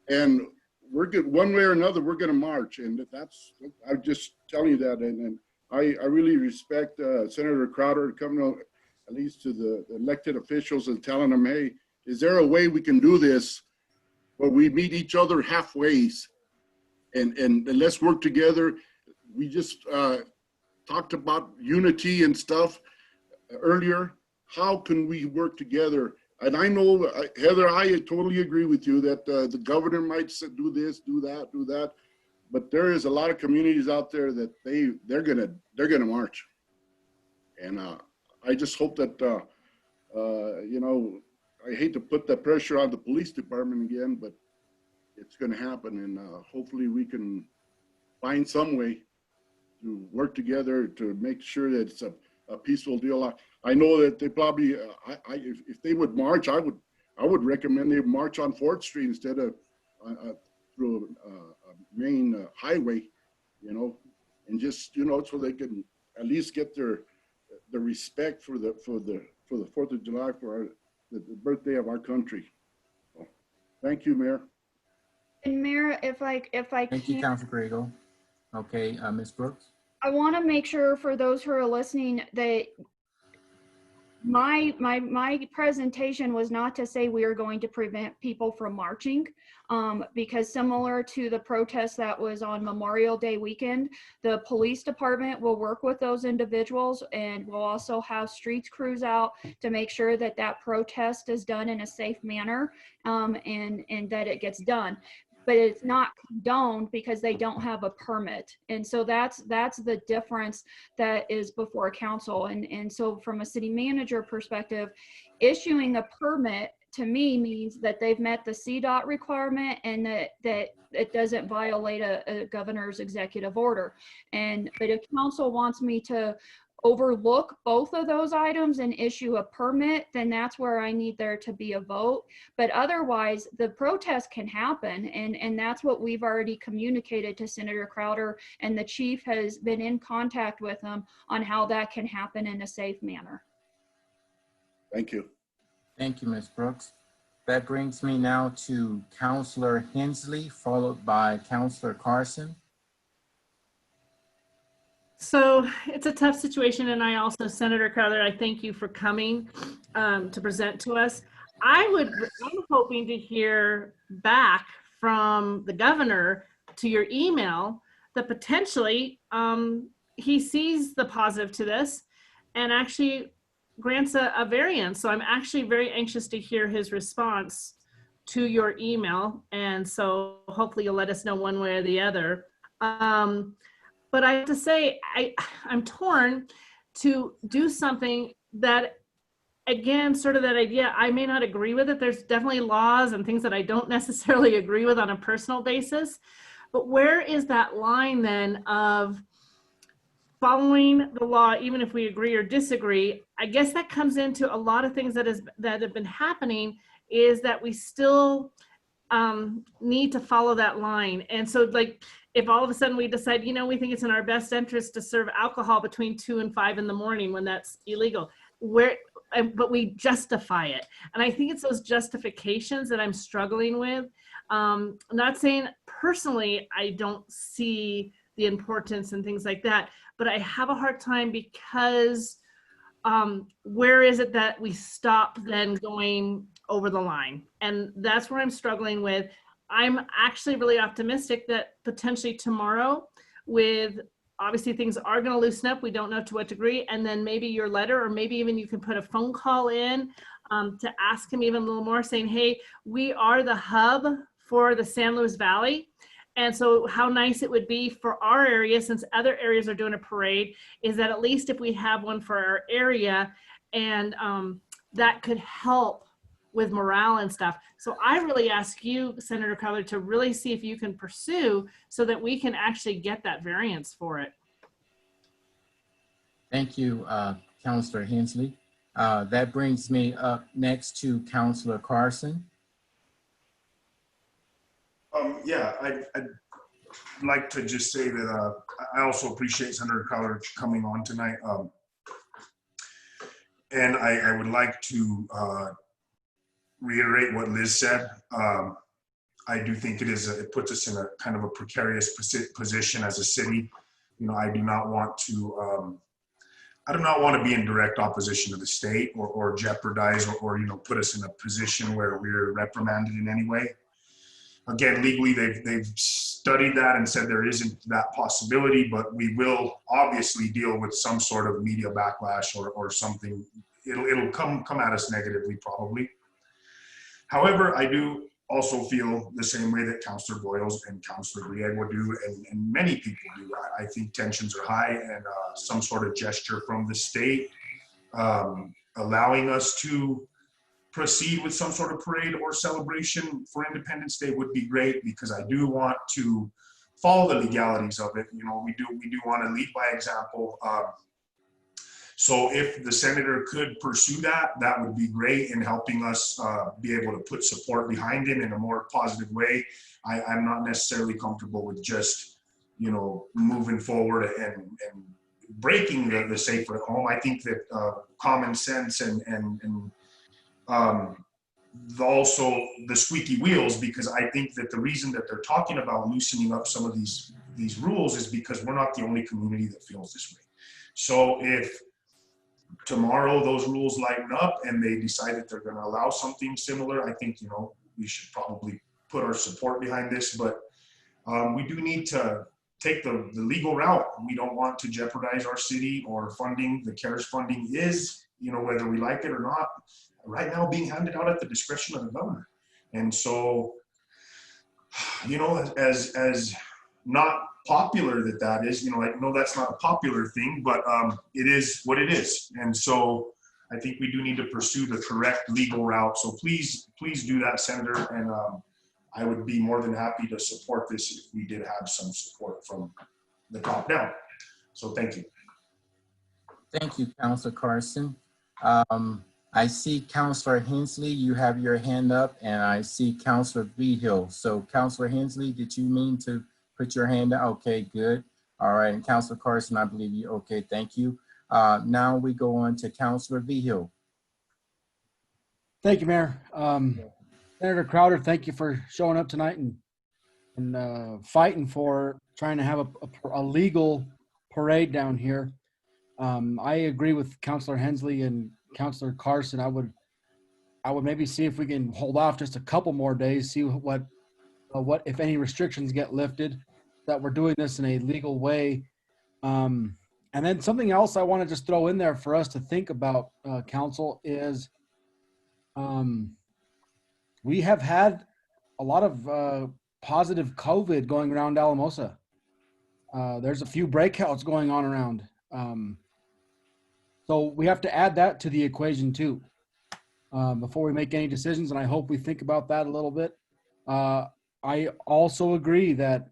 and we're good. One way or another, we're going to march. And I'm just telling you that. And I really respect Senator Crowder coming out, at least to the elected officials, and telling them, hey, is there a way we can do this where we meet each other halfway and let's work together. We just talked about unity and stuff earlier. How can we work together? And I know, Heather, I totally agree with you that the governor might do this, do that, but there is a lot of communities out there that they're gonna march, and I just hope that you know, I hate to put that pressure on the police department again, but it's gonna happen, and hopefully we can find some way to work together to make sure that it's a peaceful deal. I know that they probably, if they would march, I would recommend they march on 4th Street instead of through a main highway, you know, and just, you know, so they can at least get the respect for the 4th of July, for the birthday of our country. So, thank you, Mayor. And Mayor, if I Thank you, can, Councilor Grego. Okay, Ms. Brooks. I want to make sure for those who are listening that my presentation was not to say we are going to prevent people from marching, because similar to the protest that was on Memorial Day weekend, the police department will work with those individuals, and we'll also have streets crews out to make sure that that protest is done in a safe manner, and that it gets done. But it's not condoned because they don't have a permit. And so that's the difference that is before council. And so from a city manager perspective, issuing a permit to me means that they've met the CDOT requirement and that it doesn't violate a governor's executive order. But if council wants me to overlook both of those items and issue a permit, then that's where I need there to be a vote. But otherwise, the protest can happen, and that's what we've already communicated to Senator Crowder, and the chief has been in contact with him on how that can happen in a safe manner. Thank you. Thank you, Ms. Brooks. That brings me now to Councilor Hensley, followed by Councilor Carson. So it's a tough situation, and I also, Senator Crowther, I thank you for coming to present to us. I'm hoping to hear back from the governor to your email that potentially he sees the positive to this and actually grants a variance. So I'm actually very anxious to hear his response to your email, and so hopefully you'll let us know one way or the other. But I have to say, I'm torn to do something that, again, sort of that idea, I may not agree with it. There's definitely laws and things that I don't necessarily agree with on a personal basis. But where is that line then of following the law, even if we agree or disagree? I guess that comes into a lot of things that have been happening, is that we still need to follow that line. And so, like, if all of a sudden we decide, you know, we think it's in our best interest to serve alcohol between 2 and 5 in the morning when that's illegal, but we justify it. And I think it's those justifications that I'm struggling with. I'm not saying personally I don't see the importance and things like that, but I have a hard time because where is it that we stop then going over the line? And that's where I'm struggling with. I'm actually really optimistic that potentially tomorrow, with obviously things are going to loosen up. We don't know to what degree. And then maybe your letter, or maybe even you can put a phone call in to ask him even a little more, saying, hey, we are the hub for the San Luis Valley. And so how nice it would be for our area, since other areas are doing a parade, is that at least if we have one for our area, and that could help with morale and stuff. So I really ask you, Senator Crowther, to really see if you can pursue so that we can actually get that variance for it. Thank you, Counselor Hensley. That brings me up next to Counselor Carson. Yeah, I'd like to just say that I also appreciate Senator Crowder coming on tonight. And I would like to reiterate what Liz said. I do think it puts us in a kind of a precarious position as a city. You know, I do not want to be in direct opposition to the state or jeopardize or put us in a position where we're reprimanded in any way. Again, legally, they've studied that and said there isn't that possibility, but we will obviously deal with some sort of media backlash or something. It'll come at us negatively, probably. However, I do also feel the same way that Councillor Boyles and Councillor Griego do, and many people do. I think tensions are high, and some sort of gesture from the state allowing us to proceed with some sort of parade or celebration for Independence Day would be great, because I do want to follow the legalities of it. You know, we do want to lead by example. So if the senator could pursue that, that would be great in helping us be able to put support behind him in a more positive way. I'm not necessarily comfortable with just, moving forward and breaking the safer at home. I think that common sense and also the squeaky wheels, because I think that the reason that they're talking about loosening up some of these rules is because we're not the only community that feels this way. So if tomorrow those rules lighten up and they decide that they're going to allow something similar, I think we should probably put our support behind this. But we do need to take the legal route. We don't want to jeopardize our city or funding. The CARES funding is, whether we like it or not, right now being handed out at the discretion of the governor. And so, as not popular that is, I know that's not a popular thing, but it is what it is. And so I think we do need to pursue the correct legal route. So please do that, Senator. And I would be more than happy to support this if we did have some support from the top down. So thank you. Thank you, Councilor Carson. I see Councilor Hensley, you have your hand up, and I see Councilor Vigil. So Councilor Hensley, did you mean to put your hand up? Okay, good. All right, and Councilor Carson, I believe you. Okay, thank you. Now we go on to Councilor Vigil. Thank you, Mayor. Senator Crowder, thank you for showing up tonight and fighting for trying to have a legal parade down here. I agree with Councilor Hensley and Councilor Carson. I would maybe see if we can hold off just a couple more days, see what if any restrictions get lifted, that we're doing this in a legal way. And then something else I want to just throw in there for us to think about, Council, is we have had a lot of positive COVID going around Alamosa. There's a few breakouts going on around. So we have to add that to the equation too, before we make any decisions. And I hope we think about that a little bit. I also agree that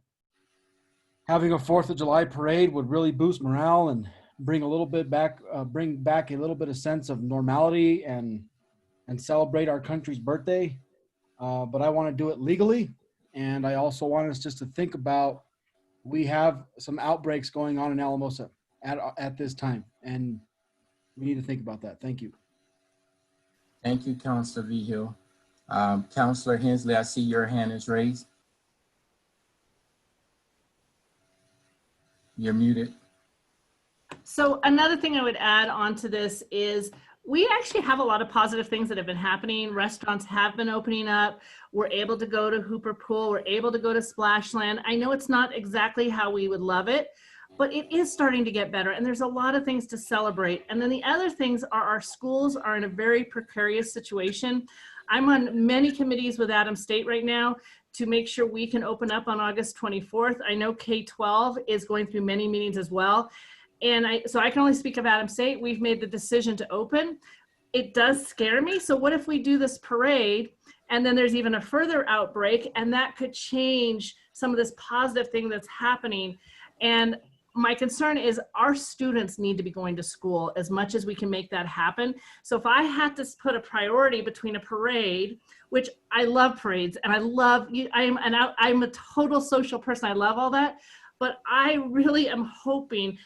having a 4th of July parade would really boost morale and bring a little bit back, bring back a little bit of sense of normality and celebrate our country's birthday. But I want to do it legally. And I also want us just to think about, we have some outbreaks going on in Alamosa at this time. And we need to think about that. Thank you. Thank you, Councilor Vigil. Councilor Hensley, I see your hand is raised. You're muted. So another thing I would add on to this is we actually have a lot of positive things that have been happening. Restaurants have been opening up. We're able to go to Hooper Pool. We're able to go to Splashland. I know it's not exactly how we would love it, but it is starting to get better, and there's a lot of things to celebrate. And then the other things are our schools are in a very precarious situation. I'm on many committees with Adams State right now to make sure we can open up on August 24th. I know K-12 is going through many meetings as well. And so I can only speak of Adams State. We've made the decision to open. It does scare me. So what if we do this parade and then there's even a further outbreak, and that could change some of this positive thing that's happening? And my concern is our students need to be going to school as much as we can make that happen. So if I had to put a priority between a parade, which I love parades and I love, I'm a total social person. I love all that, but I really am hoping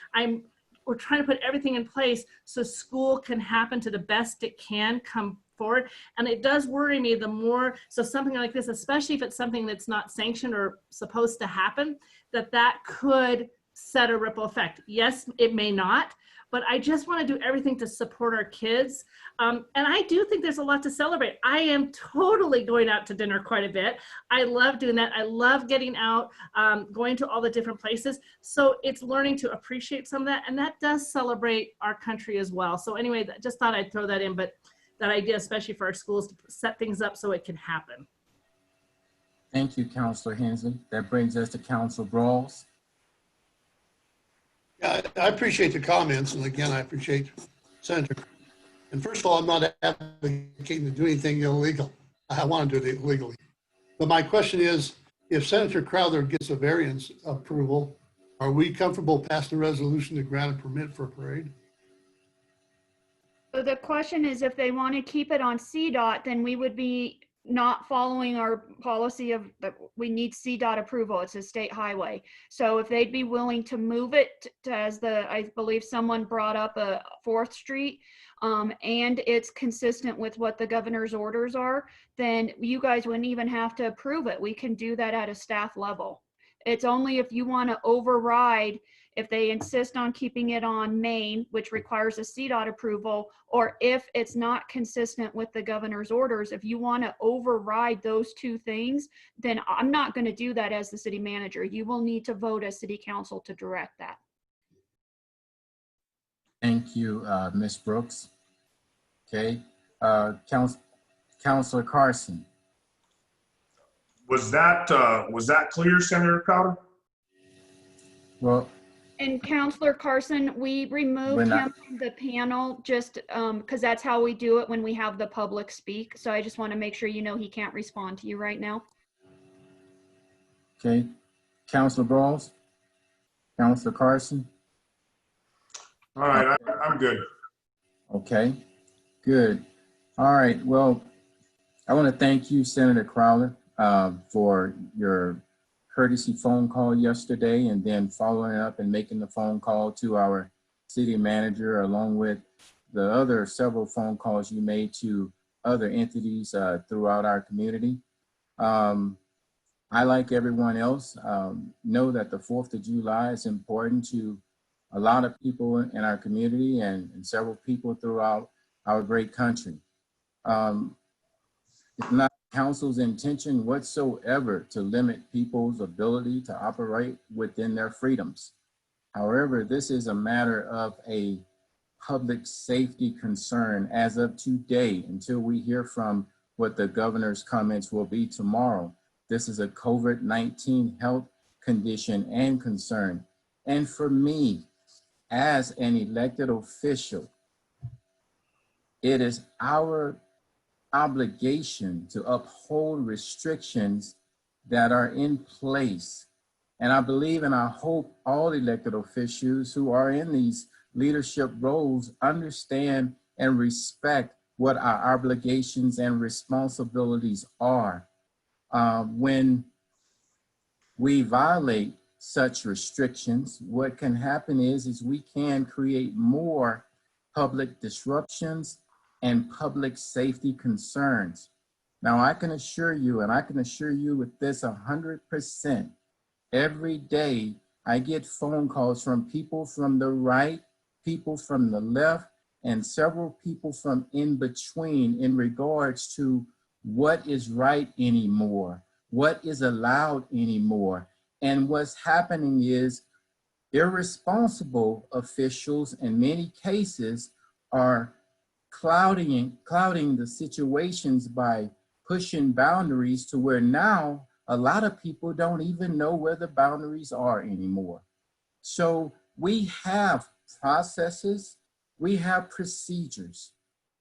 we're trying to put everything in place so school can happen to the best it can come forward. And it does worry me the more, so something like this, especially if it's something that's not sanctioned or supposed to happen, that could set a ripple effect. Yes, it may not, but I just want to do everything to support our kids. And I do think there's a lot to celebrate. I am totally going out to dinner quite a bit. I love doing that. I love getting out, going to all the different places. So it's learning to appreciate some of that. And that does celebrate our country as well. So anyway, just thought I'd throw that in, but that idea, especially for our schools, to set things up so it can happen. Thank you, Councilor Hensley. That brings us to Councilor Brawls. Yeah, I appreciate the comments, and again, I appreciate Senator. And first of all, I'm not advocating to do anything illegal. I want to do it legally. But my question is, if Senator Crowther gets a variance approval, are we comfortable passing a resolution to grant a permit for a parade? So the question is, if they want to keep it on CDOT, then we would be not following our policy of that we need CDOT approval. It's a state highway. So if they'd be willing to move it to, as I believe someone brought up a 4th Street, and it's consistent with what the governor's orders are, then you guys wouldn't even have to approve it. We can do that at a staff level. It's only if you want to override, if they insist on keeping it on Main, which requires a CDOT approval, or if it's not consistent with the governor's orders, if you want to override those two things, then I'm not going to do that as the city manager. You will need to vote as city council to direct that. Thank you, Ms. Brooks. Okay, Councilor Carson. Was that clear, Senator Crowder? Well, and Councilor Carson, we removed him from the panel just because that's how we do it when we have the public speak. So I just want to make sure you know he can't respond to you right now. Okay, Councilor Brawls, Councilor Carson. All right, I'm good. Okay, good. All right, well, I want to thank you, Senator Crowder, for your courtesy phone call yesterday, and then following up and making the phone call to our city manager, along with the other several phone calls you made to other entities throughout our community. I, like everyone else, know that the 4th of July is important to a lot of people in our community and several people throughout our great country. It's not council's intention whatsoever to limit people's ability to operate within their freedoms. However, this is a matter of a public safety concern as of today until we hear from what the governor's comments will be tomorrow. This is a COVID-19 health condition and concern. And for me, as an elected official, it is our obligation to uphold restrictions that are in place. And I believe and I hope all elected officials who are in these leadership roles understand and respect what our obligations and responsibilities are. When we violate such restrictions, what can happen is we can create more public disruptions and public safety concerns. Now, I can assure you, and I can assure you with this 100%, every day I get phone calls from people from the right, people from the left, and several people from in between in regards to what is right anymore, what is allowed anymore. And what's happening is irresponsible officials in many cases are clouding the situations by pushing boundaries to where now a lot of people don't even know where the boundaries are anymore. So we have processes, we have procedures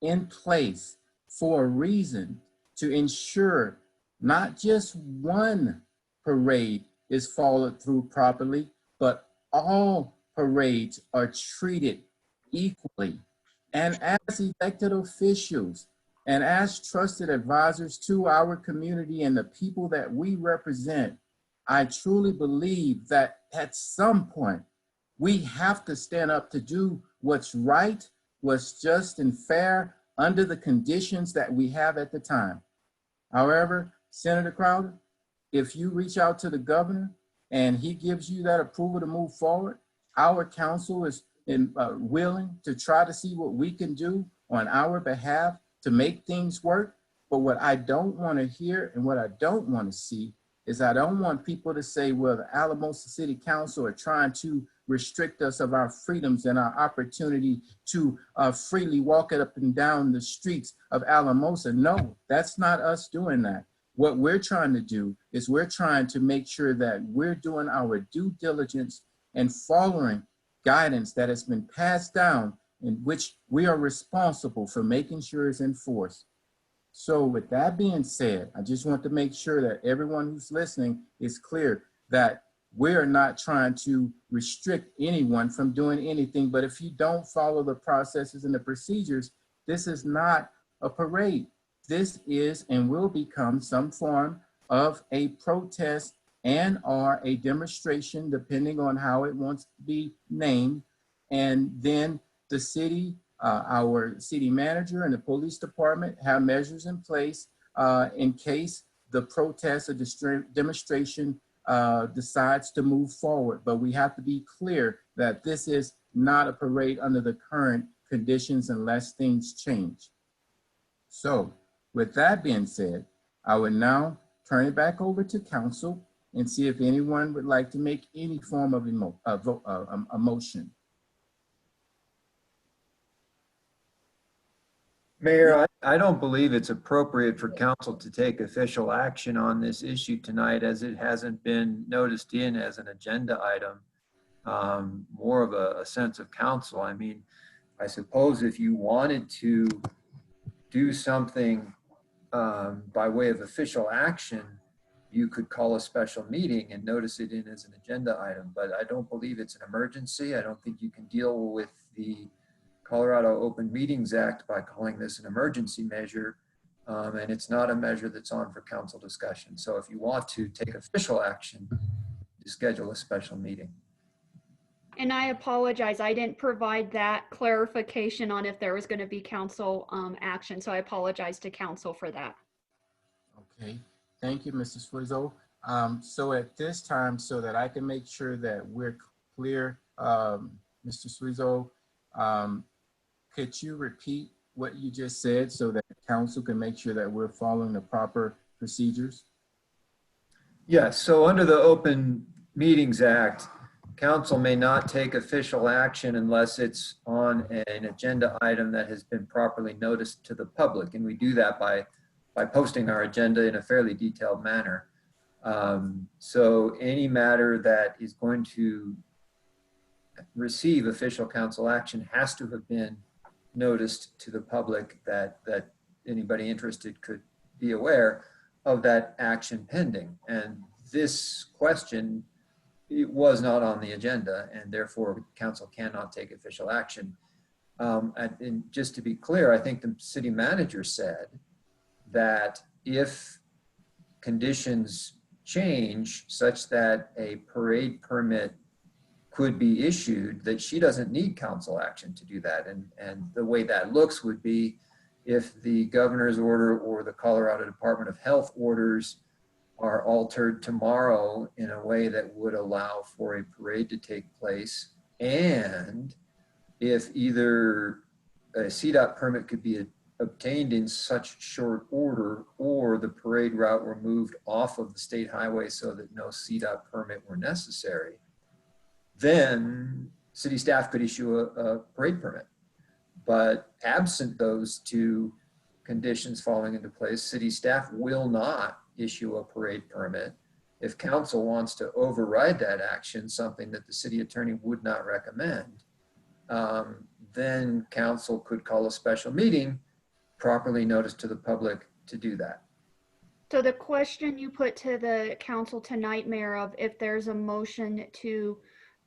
in place for a reason to ensure not just one parade is followed through properly, but all parades are treated equally. And as elected officials and as trusted advisors to our community and the people that we represent, I truly believe that at some point, we have to stand up to do what's right, what's just and fair under the conditions that we have at the time. However, Senator Crowder, if you reach out to the governor and he gives you that approval to move forward, our council is willing to try to see what we can do on our behalf to make things work. But what I don't want to hear and what I don't want to see is I don't want people to say, well, the Alamosa City Council are trying to restrict us of our freedoms and our opportunity to freely walk up and down the streets of Alamosa. No, that's not us doing that. What we're trying to do is we're trying to make sure that we're doing our due diligence and following guidance that has been passed down in which we are responsible for making sure is enforced. So with that being said, I just want to make sure that everyone who's listening is clear that we are not trying to restrict anyone from doing anything, but if you don't follow the processes and the procedures, this is not a parade. This is and will become some form of a protest and or a demonstration, depending on how it wants to be named. And then the city, our city manager and the police department have measures in place in case the protest or demonstration decides to move forward. But we have to be clear that this is not a parade under the current conditions unless things change. So with that being said, I would now turn it back over to council and see if anyone would like to make any form of a motion. Mayor, I don't believe it's appropriate for council to take official action on this issue tonight as it hasn't been noticed in as an agenda item. More of a sense of council. I mean, I suppose if you wanted to do something by way of official action, you could call a special meeting and notice it in as an agenda item, but I don't believe it's an emergency. I don't think you can deal with the Colorado Open Meetings Act by calling this an emergency measure, and it's not a measure that's on for council discussion. So if you want to take official action, you schedule a special meeting. And I apologize, I didn't provide that clarification on if there was going to be council action, so I apologize to council for that. Okay, thank you, Mrs. Frizzo. So at this time, so that I can make sure that we're clear, Mr. Frizzo, could you repeat what you just said so that council can make sure that we're following the proper procedures? Yes, so under the Open Meetings Act, council may not take official action unless it's on an agenda item that has been properly noticed to the public. And we do that by posting our agenda in a fairly detailed manner. So any matter that is going to receive official council action has to have been noticed to the public that anybody interested could be aware of that action pending. And this question, it was not on the agenda, and therefore council cannot take official action. And just to be clear, I think the city manager said that if conditions change such that a parade permit could be issued, that she doesn't need council action to do that. And the way that looks would be if the governor's order or the Colorado Department of Health orders are altered tomorrow in a way that would allow for a parade to take place, and if either a CDOT permit could be obtained in such short order or the parade route were moved off of the state highway so that no CDOT permit were necessary, then city staff could issue a parade permit. But absent those two conditions falling into place, city staff will not issue a parade permit. If council wants to override that action, something that the city attorney would not recommend, then council could call a special meeting, properly notice to the public to do that. So the question you put to the council tonight, Mayor, of if there's a motion to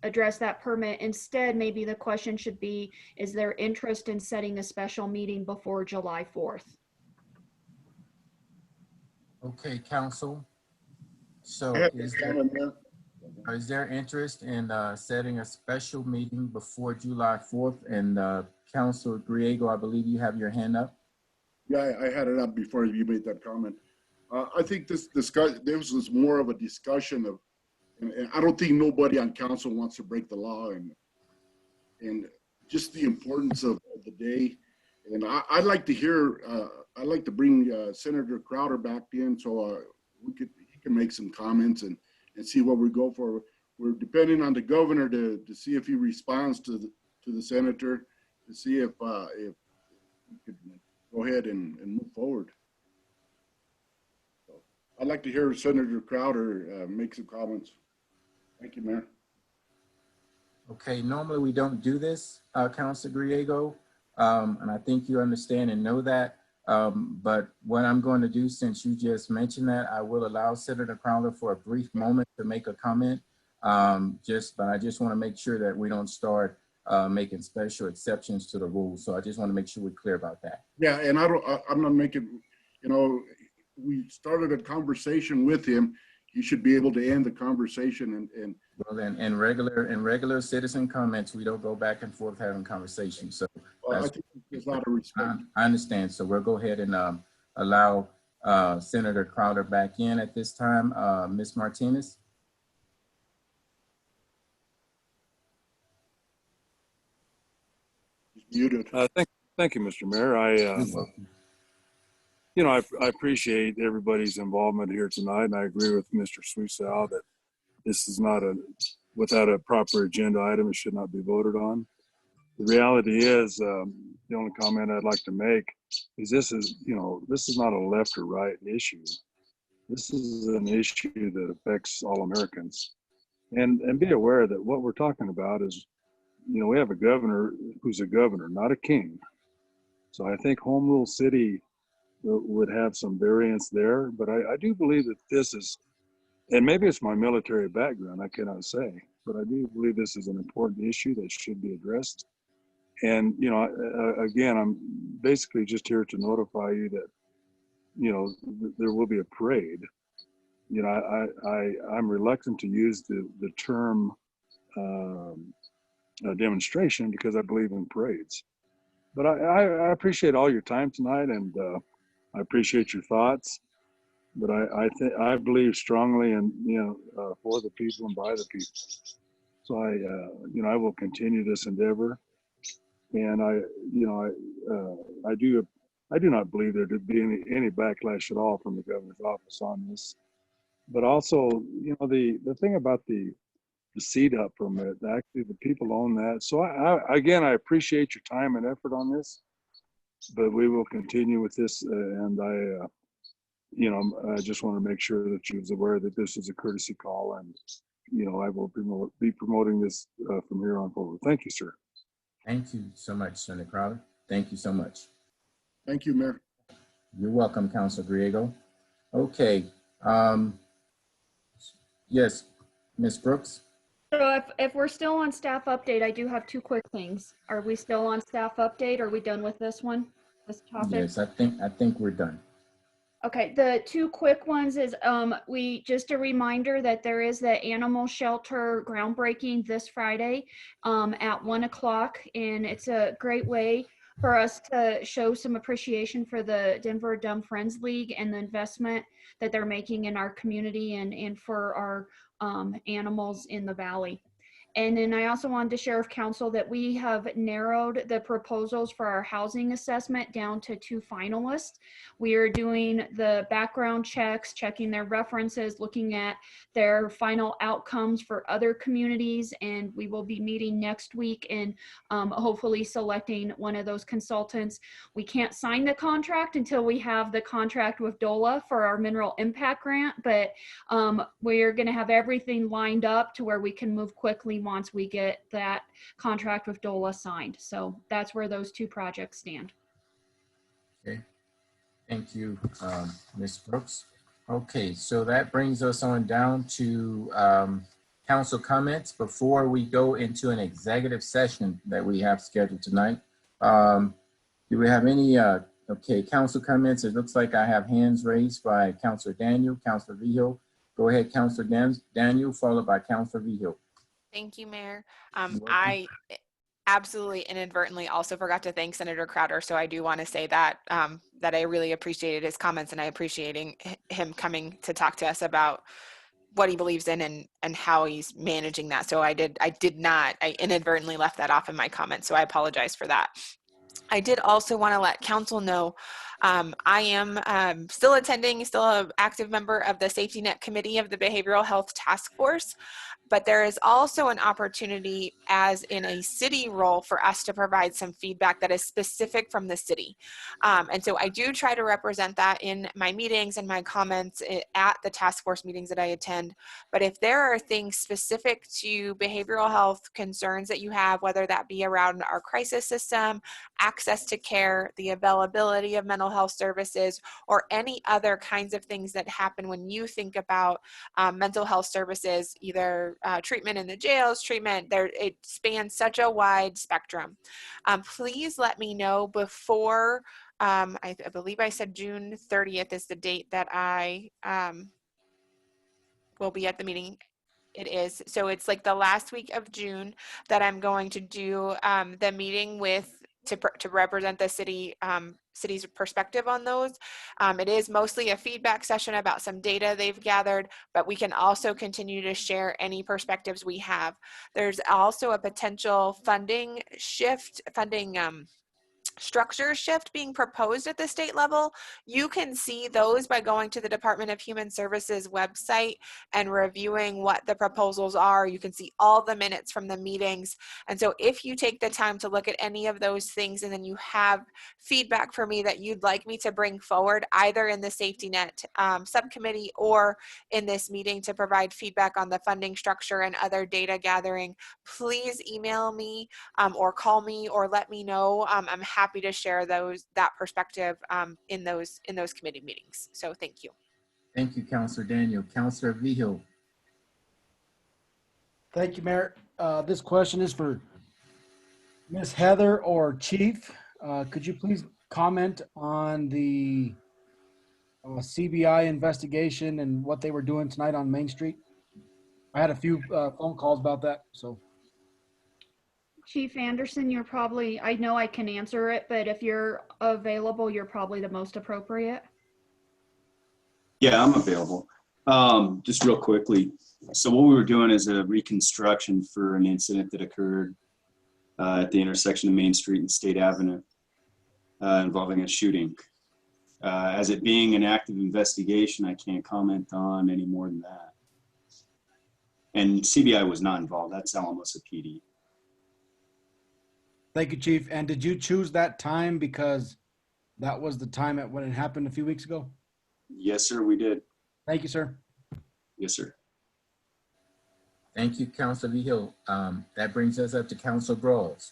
address that permit. Instead, maybe the question should be, is there interest in setting a special meeting before July 4th? Okay, council. So I have is a there, comment, Mayor. is there interest in setting a special meeting before July 4th? And Councilor Griego, I believe you have your hand up. Yeah, I had it up before you made that comment. I think this was more of a discussion of, and I don't think nobody on council wants to break the law, and just the importance of the day. And I'd like to hear, I'd like to bring Senator Crowder back in so he can make some comments and see what we go for. We're depending on the governor to see if he responds to the senator, to see if we could go ahead and move forward. So I'd like to hear Senator Crowder make some comments. Thank you, Mayor. Okay, normally we don't do this, Councilor Griego, and I think you understand and know that. But what I'm going to do, since you just mentioned that, I will allow Senator Crowder for a brief moment to make a comment. But I just want to make sure that we don't start making special exceptions to the rules. So I just want to make sure we're clear about that. Yeah, and I'm not making, we started a conversation with him. You should be able to end the conversation and well, then in regular citizen comments, we don't go back and forth having conversations. So I think there's a lot of respect. I understand. So we'll go ahead and allow Senator Crowder back in at this time. Ms. Martinez. Muted. Thank you, Mr. Mayor. I appreciate everybody's involvement here tonight, and I agree with Mr. Swissow that this is not without a proper agenda item, it should not be voted on. The reality is, the only comment I'd like to make is this is not a left or right issue. This is an issue that affects all Americans. And be aware that what we're talking about is, we have a governor who's a governor, not a king. So I think Home Rule City would have some variance there, but I do believe that this is, and maybe it's my military background, I cannot say, but I do believe this is an important issue that should be addressed. And, again, I'm basically just here to notify you that, there will be a parade. I'm reluctant to use the term demonstration because I believe in parades. But I appreciate all your time tonight, and I appreciate your thoughts. But I believe strongly in for the people and by the people. So I will continue this endeavor, and I do not believe there to be any backlash at all from the governor's office on this. But also, the thing about the CDUP permit, actually the people own that. So I appreciate your time and effort on this, but we will continue with this, and I just want to make sure that you're aware that this is a courtesy call, and I will be promoting this from here on forward. Thank you, sir. Thank you so much, Senator Crowder. Thank you so much. Thank you, Mayor. You're welcome, Councilor Griego. Okay. Yes, Ms. Brooks. So if we're still on staff update, I do have two quick things. Are we still on staff update? Are we done with this one, this topic? Yes, I think we're done. Okay, the two quick ones is just a reminder that there is the animal shelter groundbreaking this Friday at 1 o'clock, and it's a great way for us to show some appreciation for the Denver Dumb Friends League and the investment that they're making in our community and for our animals in the valley. And then I also wanted to share with council that we have narrowed the proposals for our housing assessment down to 2 finalists. We are doing the background checks, checking their references, looking at their final outcomes for other communities, and we will be meeting next week and hopefully selecting one of those consultants. We can't sign the contract until we have the contract with DOLA for our mineral impact grant, but we're going to have everything lined up to where we can move quickly once we get that contract with DOLA signed. So that's where those 2 projects stand. Okay, thank you, Ms. Brooks. Okay, so that brings us on down to council comments before we go into an executive session that we have scheduled tonight. Do we have any, okay, council comments? It looks like I have hands raised by Councilor Daniel, Councilor Vigil. Go ahead, Councilor Daniel, followed by Councilor Vigil. Thank you, Mayor. You're welcome. I absolutely inadvertently also forgot to thank Senator Crowder, so I do want to say that that I really appreciated his comments, and I appreciating him coming to talk to us about what he believes in and how he's managing that. So I inadvertently left that off in my comments, so I apologize for that. I did also want to let council know I am still an active member of the Safety Net Committee of the Behavioral Health Task Force, but there is also an opportunity as in a city role for us to provide some feedback that is specific from the city. And so I do try to represent that in my meetings and my comments at the task force meetings that I attend. But if there are things specific to behavioral health concerns that you have, whether that be around our crisis system, access to care, the availability of mental health services, or any other kinds of things that happen when you think about mental health services, either treatment in the jails, it spans such a wide spectrum. Please let me know before, I believe I said June 30th is the date that I will be at the meeting. It is. So it's like the last week of June that I'm going to do the meeting to represent the city's perspective on those. It is mostly a feedback session about some data they've gathered, but we can also continue to share any perspectives we have. There's also a potential funding structure shift being proposed at the state level. You can see those by going to the Department of Human Services website and reviewing what the proposals are. You can see all the minutes from the meetings. And so if you take the time to look at any of those things and then you have feedback for me that you'd like me to bring forward, either in the Safety Net subcommittee or in this meeting to provide feedback on the funding structure and other data gathering, please email me or call me or let me know. I'm happy to share that perspective in those committee meetings. So thank you. Thank you, Councilor Daniel. Councilor Vigil. Thank you, Mayor. This question is for Ms. Heather or Chief. Could you please comment on the CBI investigation and what they were doing tonight on Main Street? I had a few phone calls about that, so. Chief Anderson, I know I can answer it, but if you're available, you're probably the most appropriate. Yeah, I'm available. Just real quickly. So what we were doing is a reconstruction for an incident that occurred at the intersection of Main Street and State Avenue involving a shooting. As it being an active investigation, I can't comment on any more than that. And CBI was not involved. That's Alamosa PD. Thank you, Chief. And did you choose that time because that was the time when it happened a few weeks ago? Yes, sir, we did. Thank you, sir. Yes, sir. Thank you, Councilor Vigil. That brings us up to Councilor Groves.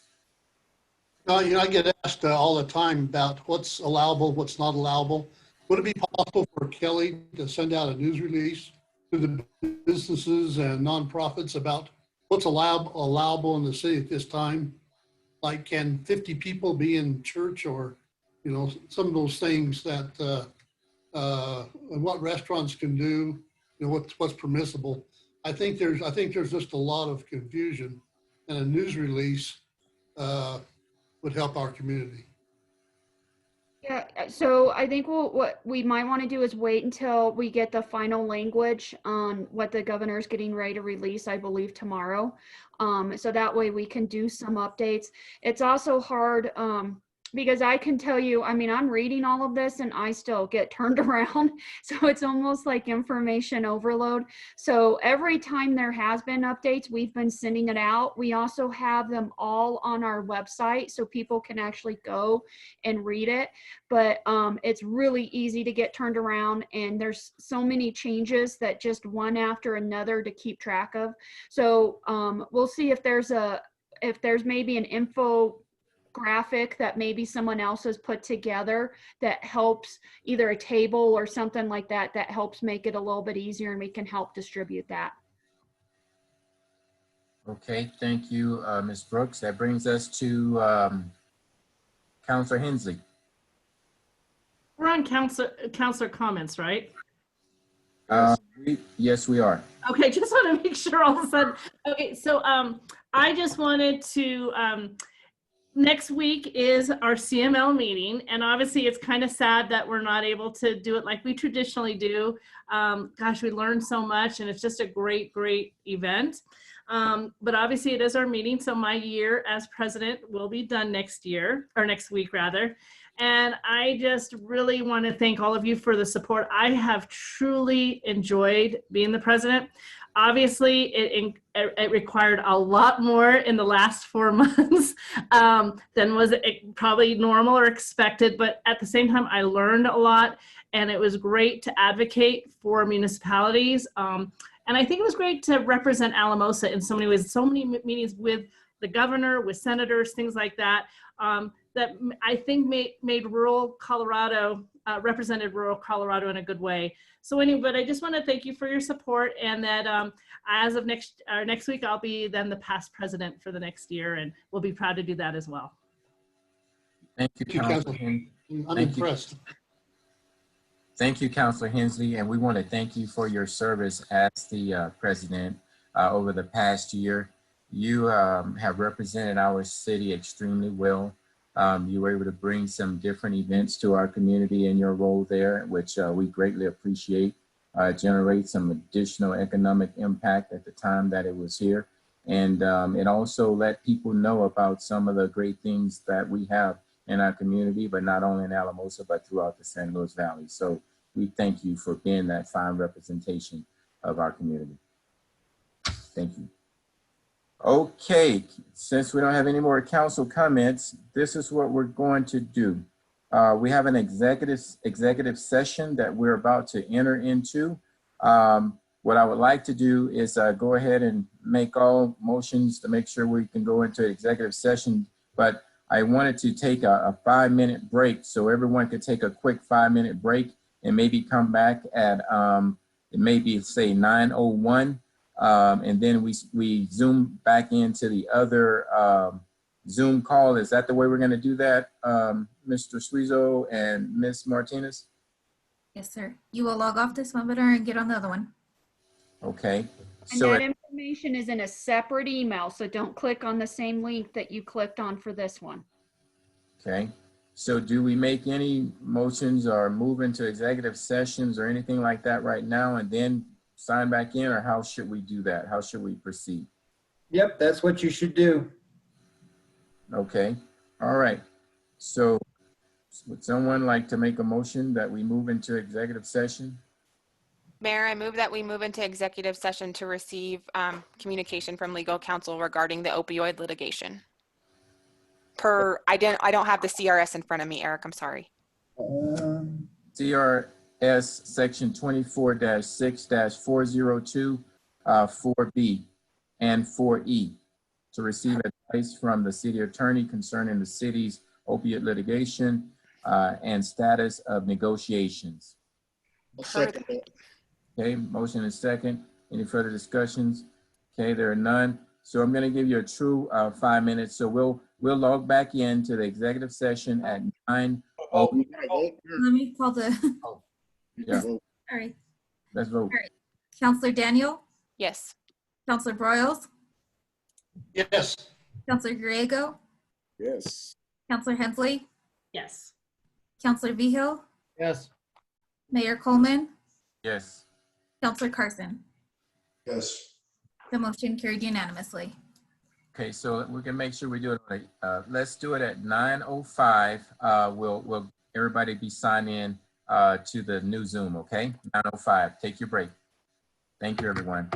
I get asked all the time about what's allowable, what's not allowable. Would it be possible for Kelly to send out a news release to the businesses and nonprofits about what's allowable in the city at this time? Like, can 50 people be in church, or, some of those things that, and what restaurants can do, what's permissible. I think there's just a lot of confusion, and a news release would help our community. Yeah, so I think what we might want to do is wait until we get the final language on what the governor is getting ready to release, I believe tomorrow. So that way we can do some updates. It's also hard because I can tell you, I'm reading all of this and I still get turned around. So it's almost like information overload. So every time there has been updates, we've been sending it out. We also have them all on our website so people can actually go and read it. But it's really easy to get turned around, and there's so many changes that just one after another to keep track of. So we'll see if there's maybe an info graphic that maybe someone else has put together that helps, either a table or something like that, that helps make it a little bit easier, and we can help distribute that. Okay, thank you, Ms. Brooks. That brings us to Councilor Hensley. We're on counselor comments, right? Yes, we are. Okay, just want to make sure all of a sudden. Okay, so I just wanted to, next week is our CML meeting, and obviously it's kind of sad that we're not able to do it like we traditionally do. Gosh, we learned so much, and it's just a great, great event. But obviously it is our meeting, so my year as president will be done next year, or next week rather. And I just really want to thank all of you for the support. I have truly enjoyed being the president. Obviously, it required a lot more in the last 4 months than was probably normal or expected. But at the same time, I learned a lot, and it was great to advocate for municipalities. And I think it was great to represent Alamosa in so many ways, so many meetings with the governor, with senators, things like that, that I think made rural Colorado, represented rural Colorado in a good way. So anyway, but I just want to thank you for your support, and that as of next week, I'll be then the past president for the next year, and we'll be proud to do that as well. Thank you, Councilor. I'm impressed. Thank you, Councilor Hensley, and we want to thank you for your service as the president over the past year. You have represented our city extremely well. You were able to bring some different events to our community in your role there, which we greatly appreciate. Generate some additional economic impact at the time that it was here. And it also let people know about some of the great things that we have in our community, but not only in Alamosa, but throughout the San Luis Valley. So we thank you for being that fine representation of our community. Thank you. Okay, since we don't have any more council comments, this is what we're going to do. We have an executive session that we're about to enter into. What I would like to do is go ahead and make all motions to make sure we can go into executive session, but I wanted to take a 5-minute break so everyone could take a quick 5-minute break and maybe come back at maybe say 9:01. And then we zoom back into the other Zoom call. Is that the way we're going to do that, Mr. Suizo and Ms. Martinez? Yes, sir. You will log off this webinar and get on the other one. Okay. And So that information is in a separate email, so don't click on the same link that you clicked on for this one. okay. So do we make any motions or move into executive sessions or anything like that right now and then sign back in, or how should we do that? How should we proceed? Yep, that's what you should do. Okay. All right. So would someone like to make a motion that we move into executive session? Mayor, I move that we move into executive session to receive communication from legal counsel regarding the opioid litigation. I don't have the CRS in front of me, Eric, I'm sorry. CRS section 24-6-402, 4B and 4E, to receive advice from the city attorney concerning the city's opiate litigation and status of negotiations. I'll second that. Okay, motion is second. Any further discussions? Okay, there are none. So I'm going to give you a true 5 minutes. So we'll log back into the executive session at 9. Let me call the. Yeah. All right. Let's vote. All right. Counselor Daniel, Yes. Counselor Broyles, Yes. Counselor Griego, Yes. Counselor Hensley, Yes. Counselor Vigil, Yes. Mayor Coleman, Yes. Counselor Carson. Yes. The motion carried unanimously. Okay, so we can make sure we do it. Let's do it at 9:05. Will everybody be signed in to the new Zoom? Okay, 9:05. Take your break. Thank you, everyone.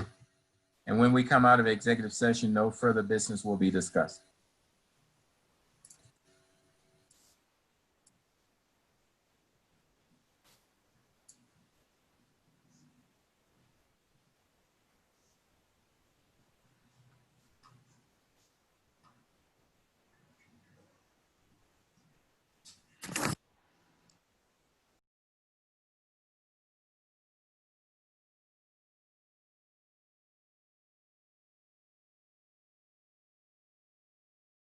And when we come out of executive session, no further business will be discussed.